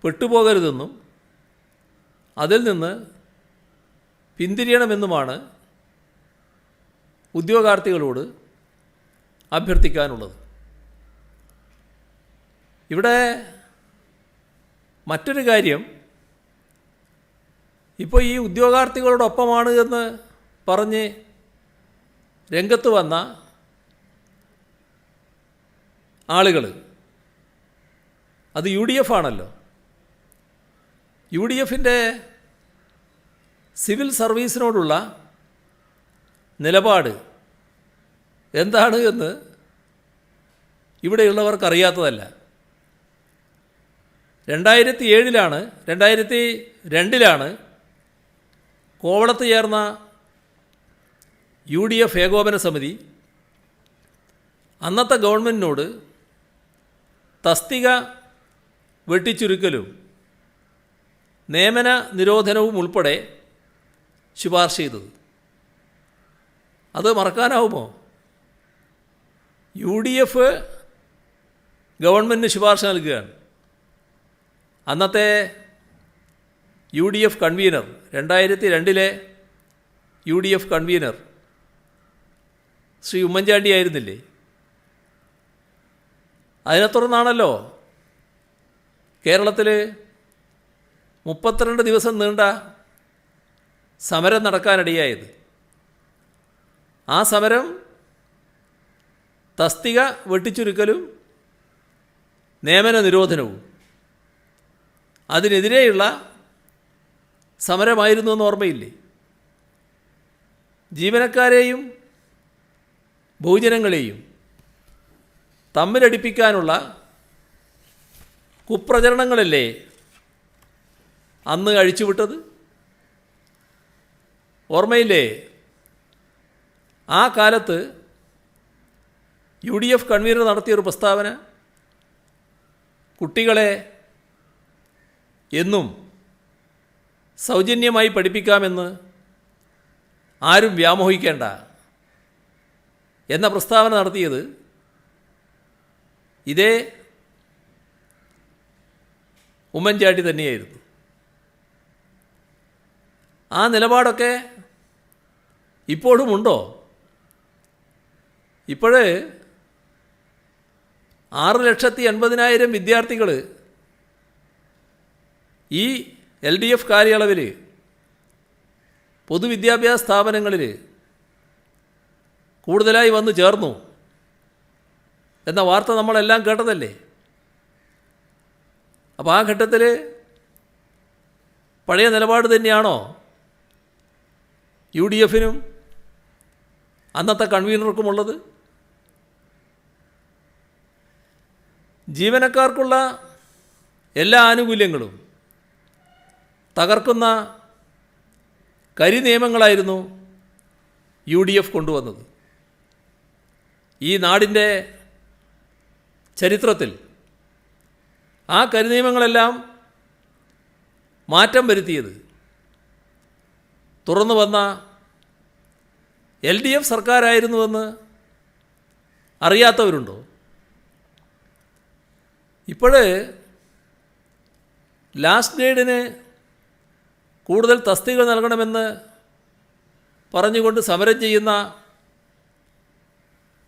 പെട്ടുപോകരുതെന്നും അതിൽ നിന്ന് പിന്തിരിയണമെന്നുമാണ് ഉദ്യോഗാർത്ഥികളോട് അഭ്യർത്ഥിക്കാനുള്ളത്. ഇവിടെ മറ്റൊരു കാര്യം, ഇപ്പോൾ ഈ ഉദ്യോഗാർത്ഥികളോടൊപ്പമാണ് എന്ന് പറഞ്ഞ് രംഗത്ത് വന്ന ആളുകൾ അത് UDF ആണല്ലോ. UDFൻ്റെ സിവിൽ സർവീസിനോടുള്ള നിലപാട് എന്താണ് എന്ന് ഇവിടെയുള്ളവർക്കറിയാത്തതല്ല. 2002 കോവളത്ത് ചേർന്ന UDF ഏകോപന സമിതി അന്നത്തെ ഗവൺമെൻറ്റിനോട് തസ്തിക വെട്ടിച്ചുരുക്കലും നിയമന നിരോധനവും ഉൾപ്പെടെ ശുപാർശ ചെയ്തത്. അത് മറക്കാനാവുമോ? UDF ഗവൺമെൻറ്റിന് ശുപാർശ നൽകുകയാണ്. അന്നത്തെ UDF convener, 2002 UDF convener Shri Oommen Chandy ആയിരുന്നില്ലേ? അതിനെ തുടർന്നാണല്ലോ കേരളത്തിൽ 32 ദിവസം നീണ്ട സമരം നടക്കാനിടയായത്. ആ സമരം തസ്തിക വെട്ടിച്ചുരുക്കലും നിയമന നിരോധനവും അതിനെതിരെയുള്ള സമരമായിരുന്നു എന്ന് ഓർമ്മയില്ലേ? ജീവനക്കാരെയും ബഹുജനങ്ങളെയും തമ്മിലടിപ്പിക്കാനുള്ള കുപ്രചരണങ്ങളല്ലേ അന്ന് അഴിച്ചുവിട്ടത്? ഓർമ്മയില്ലേ? ആ കാലത്ത് UDF കൺവീനർ നടത്തിയൊരു പ്രസ്താവന, കുട്ടികളെ എന്നും സൗജന്യമായി പഠിപ്പിക്കാമെന്ന് ആരും വ്യാമോഹിക്കേണ്ട എന്ന പ്രസ്താവന നടത്തിയത് ഇതേ ഉമ്മൻചാണ്ടി തന്നെയായിരുന്നു. ആ നിലപാടൊക്കെ ഇപ്പോഴുമുണ്ടോ? ഇപ്പോഴ് 6,80,000 വിദ്യാർത്ഥികൾ ഈ LDF കാലയളവിൽ പൊതുവിദ്യാഭ്യാസ സ്ഥാപനങ്ങളിൽ കൂടുതലായി വന്നു ചേർന്നു എന്ന വാർത്ത നമ്മളെല്ലാം കേട്ടതല്ലേ? അപ്പോൾ ആ ഘട്ടത്തിൽ പഴയ നിലപാട് തന്നെയാണോ UDFനും അന്നത്തെ കൺവീനർക്കുമുള്ളത്? ജീവനക്കാർക്കുള്ള എല്ലാ ആനുകൂല്യങ്ങളും തകർക്കുന്ന കരിനിയമങ്ങളായിരുന്നു UDF കൊണ്ടുവന്നത്. ഈ നാടിൻ്റെ ചരിത്രത്തിൽ ആ കരിനിയമങ്ങളെല്ലാം മാറ്റം വരുത്തിയത് തുറന്നു വന്ന LDF സർക്കാരായിരുന്നുവെന്ന് അറിയാത്തവരുണ്ടോ? ഇപ്പോഴ് ലാസ്റ്റ് ഗ്രേഡിന് കൂടുതൽ തസ്തികകൾ നൽകണമെന്ന് പറഞ്ഞുകൊണ്ട് സമരം ചെയ്യുന്ന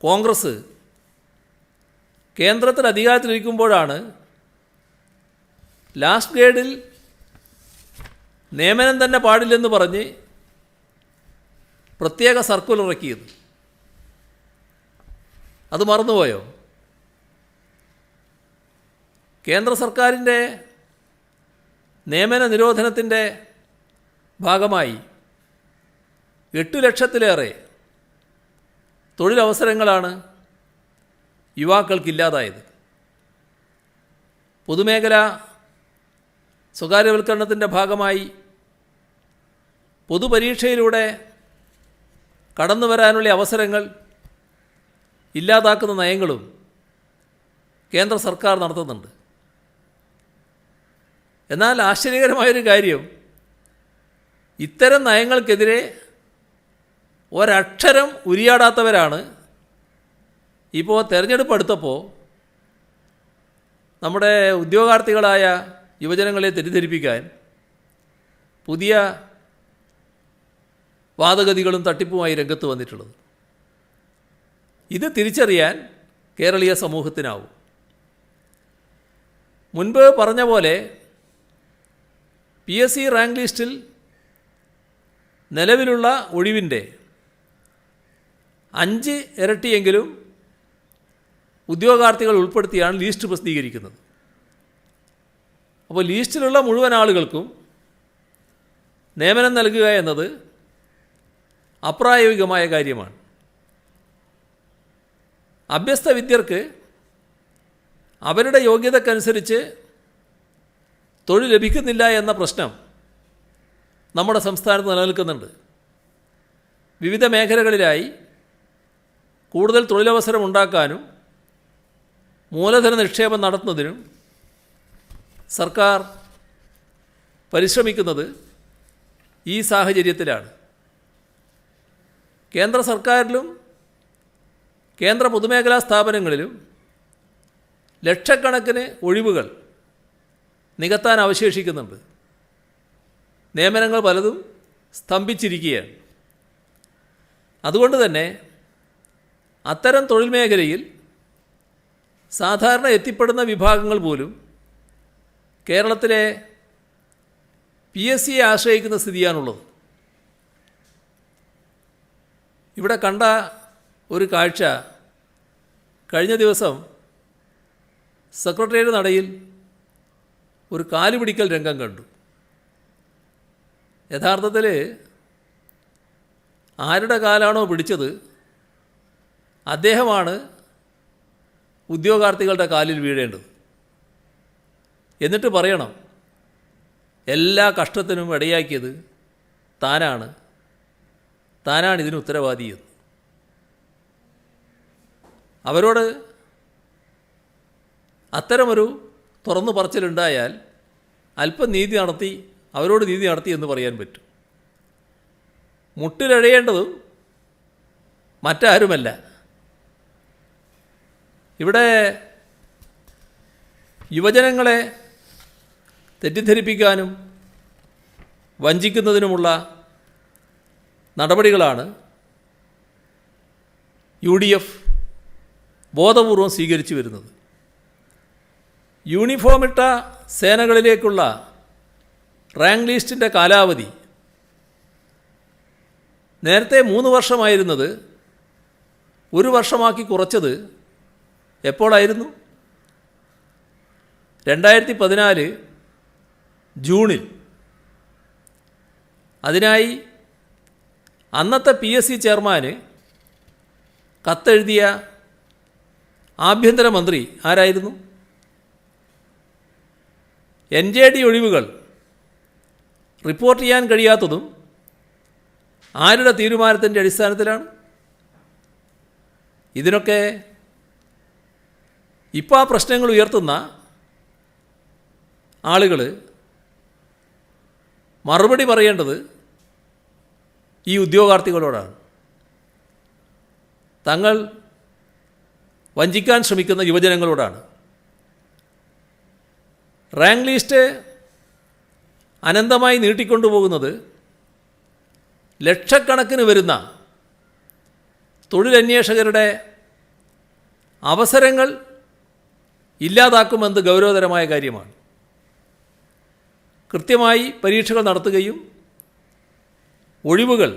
കോൺഗ്രസ് കേന്ദ്രത്തിൽ അധികാരത്തിലിരിക്കുമ്പോഴാണ് ലാസ്റ്റ് ഗ്രേഡിൽ നിയമനം തന്നെ പാടില്ലെന്ന് പറഞ്ഞ് പ്രത്യേക സർക്കുലർ ഇറക്കിയത്. അത് മറന്നുപോയോ? കേന്ദ്ര സർക്കാരിൻ്റെ നിയമന നിരോധനത്തിൻ്റെ ഭാഗമായി 8 ലക്ഷത്തിലേറെ തൊഴിലവസരങ്ങളാണ് യുവാക്കൾക്കില്ലാതായത്. പൊതുമേഖല സ്വകാര്യവൽക്കരണത്തിൻ്റെ ഭാഗമായി പൊതുപരീക്ഷയിലൂടെ കടന്നു വരാനുള്ള അവസരങ്ങൾ ഇല്ലാതാക്കുന്ന നയങ്ങളും കേന്ദ്ര സർക്കാർ നടത്തുന്നുണ്ട്. എന്നാൽ ആശ്ചര്യകരമായൊരു കാര്യം, ഇത്തരം നയങ്ങൾക്കെതിരെ ഒരക്ഷരം ഉരിയാടാത്തവരാണ് ഇപ്പോൾ തെരഞ്ഞെടുപ്പ് അടുത്തപ്പോൾ നമ്മുടെ ഉദ്യോഗാർത്ഥികളായ യുവജനങ്ങളെ തെറ്റിദ്ധരിപ്പിക്കാൻ പുതിയ വാദഗതികളും തട്ടിപ്പുമായി രംഗത്ത് വന്നിട്ടുള്ളത്. ഇത് തിരിച്ചറിയാൻ കേരളീയ സമൂഹത്തിനാവും. മുൻപ് പറഞ്ഞ പോലെ PSC റാങ്ക് ലിസ്റ്റിൽ നിലവിലുള്ള ഒഴിവിൻ്റെ 5 ഇരട്ടിയെങ്കിലും ഉദ്യോഗാർത്ഥികൾ ഉൾപ്പെടുത്തിയാണ് ലിസ്റ്റ് പ്രസിദ്ധീകരിക്കുന്നത്. അപ്പോൾ ലിസ്റ്റിലുള്ള മുഴുവൻ ആളുകൾക്കും നിയമനം നൽകുക എന്നത് അപ്രായോഗികമായ കാര്യമാണ്. അഭ്യസ്ത വിദ്യർക്ക് അവരുടെ യോഗ്യതക്കനുസരിച്ച് തൊഴിൽ ലഭിക്കുന്നില്ല എന്ന പ്രശ്നം നമ്മുടെ സംസ്ഥാനത്ത് നിലനിൽക്കുന്നുണ്ട്. വിവിധ മേഖലകളിലായി കൂടുതൽ തൊഴിലവസരം ഉണ്ടാക്കാനും മൂലധന നിക്ഷേപം നടത്തുന്നതിനും സർക്കാർ പരിശ്രമിക്കുന്നത് ഈ സാഹചര്യത്തിലാണ്. കേന്ദ്ര സർക്കാരിലും കേന്ദ്ര പൊതുമേഖലാ സ്ഥാപനങ്ങളിലും ലക്ഷക്കണക്കിന് ഒഴിവുകൾ നികത്താൻ അവശേഷിക്കുന്നുണ്ട്. നിയമനങ്ങൾ പലതും സ്തംഭിച്ചിരിക്കുകയാണ്. അതുകൊണ്ട് തന്നെ അത്തരം തൊഴിൽ മേഖലയിൽ സാധാരണ എത്തിപ്പെടുന്ന വിഭാഗങ്ങൾ പോലും കേരളത്തിലെ PSCയെ ആശ്രയിക്കുന്ന സ്ഥിതിയാണുള്ളത്. ഇവിടെ കണ്ട ഒരു കാഴ്ച, കഴിഞ്ഞ ദിവസം സെക്രട്ടേറിയറ്റ് നടയിൽ ഒരു കാലുപിടിക്കൽ രംഗം കണ്ടു. യഥാർത്ഥത്തിൽ ആരുടെ കാലാണോ പിടിച്ചത് അദ്ദേഹമാണ് ഉദ്യോഗാർത്ഥികളുടെ കാലിൽ വീഴേണ്ടത്. എന്നിട്ട് പറയണം എല്ലാ കഷ്ടത്തിനും ഇടയാക്കിയത് താനാണ് ഇതിന് ഉത്തരവാദിയെന്ന്. അവരോട് അത്തരമൊരു തുറന്നു പറച്ചിലുണ്ടായാൽ അല്പം അവരോട് നീതി നടത്തി എന്ന് പറയാൻ പറ്റും. മുട്ടിലഴയേണ്ടതും മറ്റാരുമല്ല. ഇവിടെ യുവജനങ്ങളെ തെറ്റിദ്ധരിപ്പിക്കാനും വഞ്ചിക്കുന്നതിനുമുള്ള നടപടികളാണ് UDF ബോധപൂർവം സ്വീകരിച്ചു വരുന്നത്. യൂണിഫോമിട്ട സേനകളിലേക്കുള്ള റാങ്ക് ലിസ്റ്റിൻ്റെ കാലാവധി നേരത്തെ 3 വർഷമായിരുന്നത് 1 വർഷമാക്കി കുറച്ചത് എപ്പോഴായിരുന്നു? 2014 ജൂണിൽ. അതിനായി അന്നത്തെ PSC ചെയർമാന് കത്തെഴുതിയ ആഭ്യന്തരമന്ത്രി ആരായിരുന്നു? NJD ഒഴിവുകൾ റിപ്പോർട്ട് ചെയ്യാൻ കഴിയാത്തതും ആരുടെ തീരുമാനത്തിൻ്റെ അടിസ്ഥാനത്തിലാണ്? ഇതിനൊക്കെ ഇപ്പോൾ ആ പ്രശ്നങ്ങൾ ഉയർത്തുന്ന ആളുകൾ മറുപടി പറയേണ്ടത് ഈ ഉദ്യോഗാർത്ഥികളോടാണ്. തങ്ങൾ വഞ്ചിക്കാൻ ശ്രമിക്കുന്ന യുവജനങ്ങളോടാണ്. റാങ്ക് ലിസ്റ്റ് അനന്തമായി നീട്ടിക്കൊണ്ടുപോകുന്നത് ലക്ഷക്കണക്കിന് വരുന്ന തൊഴിലന്വേഷകരുടെ അവസരങ്ങൾ ഇല്ലാതാക്കുമെന്നത് ഗൗരവതരമായ കാര്യമാണ്. കൃത്യമായി പരീക്ഷകൾ നടത്തുകയും ഒഴിവുകൾ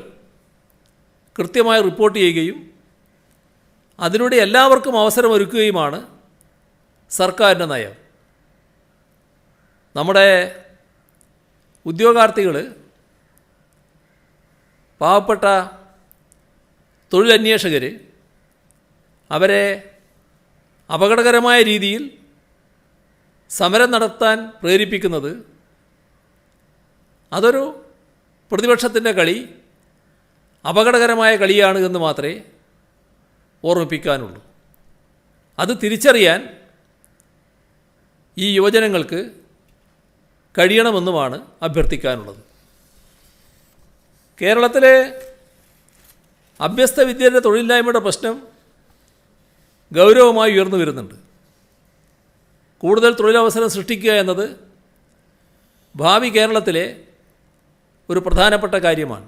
കൃത്യമായി റിപ്പോർട്ട് ചെയ്യുകയും അതിലൂടെ എല്ലാവർക്കും അവസരമൊരുക്കുകയുമാണ് സർക്കാരിൻ്റെ നയം. നമ്മുടെ ഉദ്യോഗാർത്ഥികൾ, പാവപ്പെട്ട തൊഴിലന്വേഷകർ അവരെ അപകടകരമായ രീതിയിൽ സമരം നടത്താൻ പ്രേരിപ്പിക്കുന്നത് അതൊരു പ്രതിപക്ഷത്തിൻ്റെ കളി, അപകടകരമായ കളിയാണ് എന്ന് മാത്രമേ ഓർമ്മിപ്പിക്കാനുള്ളൂ. അത് തിരിച്ചറിയാൻ ഈ യുവജനങ്ങൾക്ക് കഴിയണമെന്നുമാണ് അഭ്യർത്ഥിക്കാനുള്ളത്. കേരളത്തിലെ അഭ്യസ്ത വിദ്യരുടെ തൊഴിലില്ലായ്മയുടെ പ്രശ്നം ഗൗരവമായി ഉയർന്നു വരുന്നുണ്ട്. കൂടുതൽ തൊഴിലവസരം സൃഷ്ടിക്കുക എന്നത് ഭാവി കേരളത്തിലെ ഒരു പ്രധാനപ്പെട്ട കാര്യമാണ്.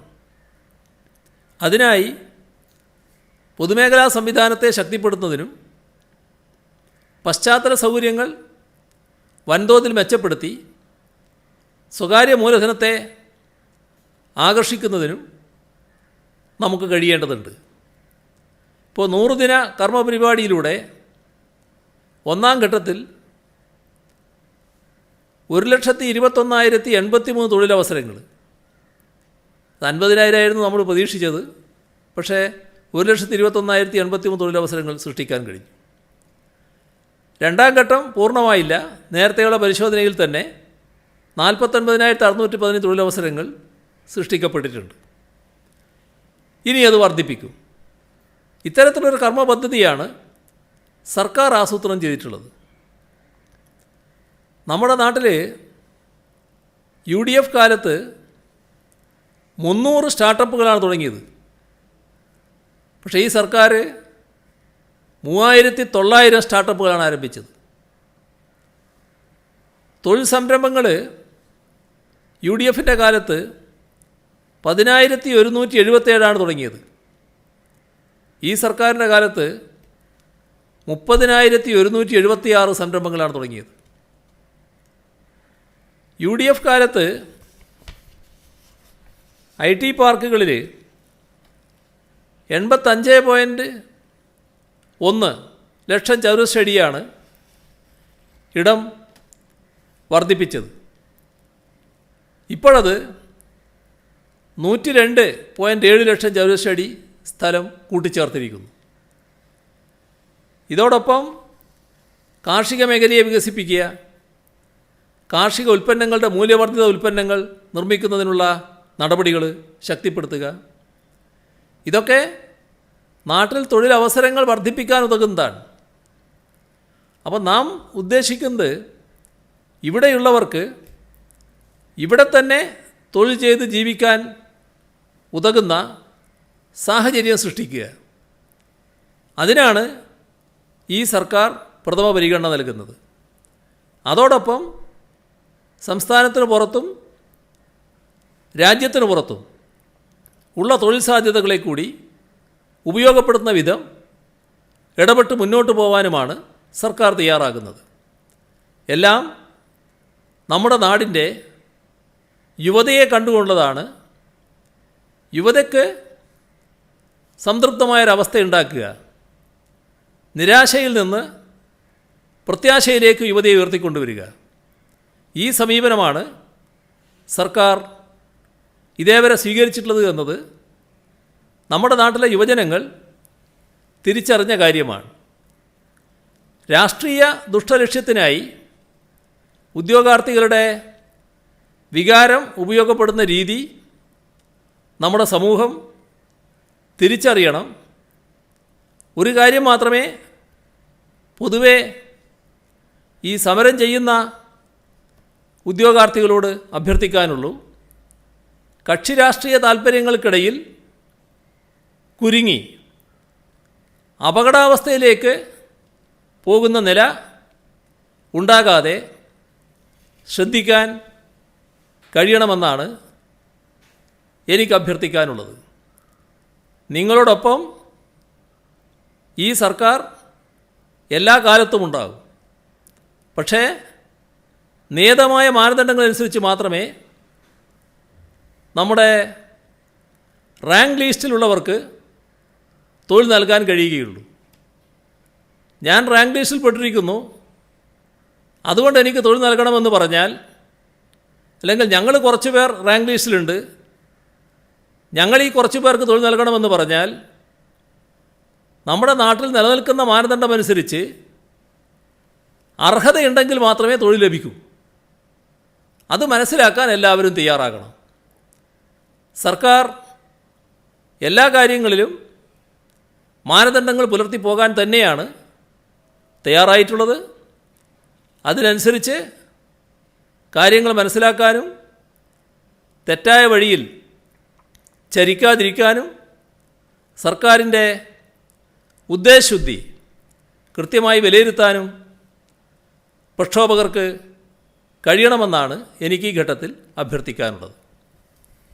അതിനായി പൊതുമേഖലാ സംവിധാനത്തെ ശക്തിപ്പെടുത്തുന്നതിനും പശ്ചാത്തല സൗകര്യങ്ങൾ വൻതോതിൽ മെച്ചപ്പെടുത്തി സ്വകാര്യ മൂലധനത്തെ ആകർഷിക്കുന്നതിനും നമുക്ക് കഴിയേണ്ടതുണ്ട്. ഇപ്പോൾ 100 ദിന കർമ്മ പരിപാടിയിലൂടെ ഒന്നാം ഘട്ടത്തിൽ 1,21,083 തൊഴിലവസരങ്ങൾ, 50,000 നമ്മൾ പ്രതീക്ഷിച്ചത്. പക്ഷേ 1,21,083 തൊഴിലവസരങ്ങൾ സൃഷ്ടിക്കാൻ കഴിഞ്ഞു. രണ്ടാം ഘട്ടം പൂർണ്ണമായില്ല. നേരത്തെയുള്ള പരിശോധനയിൽ തന്നെ 49,615 തൊഴിലവസരങ്ങൾ സൃഷ്ടിക്കപ്പെട്ടിട്ടുണ്ട്. ഇനി അത് വർദ്ധിപ്പിക്കും. ഇത്തരത്തിലൊരു കർമ്മ പദ്ധതിയാണ് സർക്കാർ ആസൂത്രണം ചെയ്തിട്ടുള്ളത്. നമ്മുടെ നാട്ടിൽ UDF കാലത്ത് 300 സ്റ്റാർട്ടപ്പുകളാണ് തുടങ്ങിയത്. പക്ഷേ ഈ സർക്കാർ 3,900 സ്റ്റാർട്ടപ്പുകളാണ് ആരംഭിച്ചത്. തൊഴിൽ സംരംഭങ്ങൾ UDFൻ്റെ കാലത്ത് 10,177 തുടങ്ങിയത്. ഈ സർക്കാരിൻ്റെ കാലത്ത് 30,176 സംരംഭങ്ങളാണ് തുടങ്ങിയത്. UDF കാലത്ത് IT പാർക്കുകളിൽ 85.1 ലക്ഷം ചതുരശ്ര അടിയാണ് ഇടം വർദ്ധിപ്പിച്ചത്. ഇപ്പോഴത് 102.7 ലക്ഷം ചതുരശ്ര അടി സ്ഥലം കൂട്ടിച്ചേർത്തിരിക്കുന്നു. ഇതോടൊപ്പം കാർഷിക മേഖലയെ വികസിപ്പിക്കുക, കാർഷിക ഉൽപ്പന്നങ്ങളുടെ മൂല്യവർദ്ധിത ഉൽപ്പന്നങ്ങൾ നിർമ്മിക്കുന്നതിനുള്ള നടപടികൾ ശക്തിപ്പെടുത്തുക, ഇതൊക്കെ നാട്ടിൽ തൊഴിലവസരങ്ങൾ വർദ്ധിപ്പിക്കാൻ ഉതകുന്നതാണ്. അപ്പോൾ നാം ഉദ്ദേശിക്കുന്നത് ഇവിടെയുള്ളവർക്ക് ഇവിടെ തന്നെ തൊഴിൽ ചെയ്ത് ജീവിക്കാൻ ഉതകുന്ന സാഹചര്യം സൃഷ്ടിക്കുക. അതിനാണ് ഈ സർക്കാർ പ്രഥമ പരിഗണന നൽകുന്നത്. അതോടൊപ്പം സംസ്ഥാനത്തിന് പുറത്തും രാജ്യത്തിന് പുറത്തും ഉള്ള തൊഴിൽ സാധ്യതകളെ കൂടി ഉപയോഗപ്പെടുത്തുന്ന വിധം ഇടപെട്ട് മുന്നോട്ട് പോകാനുമാണ് സർക്കാർ തയ്യാറാകുന്നത്. എല്ലാം നമ്മുടെ നാടിൻ്റെ യുവതയെ കണ്ടുകൊണ്ടതാണ്. യുവതയ്ക്ക് സംതൃപ്തമായൊരവസ്ഥ ഉണ്ടാക്കുക, നിരാശയിൽ നിന്ന് പ്രത്യാശയിലേക്ക് യുവതയെ ഉയർത്തിക്കൊണ്ടുവരിക, ഈ സമീപനമാണ് സർക്കാർ ഇതേവരെ സ്വീകരിച്ചിട്ടുള്ളത് എന്നത് നമ്മുടെ നാട്ടിലെ യുവജനങ്ങൾ തിരിച്ചറിഞ്ഞ കാര്യമാണ്. രാഷ്ട്രീയ ദുഷ്ടലക്ഷ്യത്തിനായി ഉദ്യോഗാർത്ഥികളുടെ വികാരം ഉപയോഗപ്പെടുന്ന രീതി നമ്മുടെ സമൂഹം തിരിച്ചറിയണം. ഒരു കാര്യം മാത്രമേ പൊതുവെ ഈ സമരം ചെയ്യുന്ന ഉദ്യോഗാർത്ഥികളോട് അഭ്യർത്ഥിക്കാനുള്ളൂ. കക്ഷി രാഷ്ട്രീയ താൽപ്പര്യങ്ങൾക്കിടയിൽ കുരുങ്ങി അപകടാവസ്ഥയിലേക്ക് പോകുന്ന നില ഉണ്ടാകാതെ ശ്രദ്ധിക്കാൻ കഴിയണമെന്നാണ് എനിക്ക് അഭ്യർത്ഥിക്കാനുള്ളത്. നിങ്ങളോടൊപ്പം ഈ സർക്കാർ എല്ലാ കാലത്തും ഉണ്ടാകും. പക്ഷേ നിയതമായ മാനദണ്ഡങ്ങളനുസരിച്ച് മാത്രമേ നമ്മുടെ റാങ്ക് ലിസ്റ്റിലുള്ളവർക്ക് തൊഴിൽ നൽകാൻ കഴിയുകയുള്ളൂ. ഞാൻ റാങ്ക് ലിസ്റ്റിൽ പെട്ടിരിക്കുന്നു, അതുകൊണ്ട് എനിക്ക് തൊഴിൽ നൽകണമെന്ന് പറഞ്ഞാൽ, അല്ലെങ്കിൽ ഞങ്ങൾ കുറച്ച് പേർ റാങ്ക് ലിസ്റ്റിലുണ്ട്, ഞങ്ങൾ ഈ കുറച്ച് പേർക്ക് തൊഴിൽ നൽകണമെന്ന് പറഞ്ഞാൽ നമ്മുടെ നാട്ടിൽ നിലനിൽക്കുന്ന മാനദണ്ഡമനുസരിച്ച് അർഹതയുണ്ടെങ്കിൽ മാത്രമേ തൊഴിൽ ലഭിക്കൂ. അത് മനസ്സിലാക്കാൻ എല്ലാവരും തയ്യാറാകണം. സർക്കാർ എല്ലാ കാര്യങ്ങളിലും മാനദണ്ഡങ്ങൾ പുലർത്തി പോകാൻ തന്നെയാണ് തയ്യാറായിട്ടുള്ളത്. അതിനനുസരിച്ച് കാര്യങ്ങൾ മനസ്സിലാക്കാനും തെറ്റായ വഴിയിൽ ചരിക്കാതിരിക്കാനും സർക്കാരിൻ്റെ ഉദ്ദേശശുദ്ധി കൃത്യമായി വിലയിരുത്താനും പ്രക്ഷോഭകർക്ക് കഴിയണമെന്നാണ് എനിക്ക് ഈ ഘട്ടത്തിൽ അഭ്യർത്ഥിക്കാനുള്ളത്.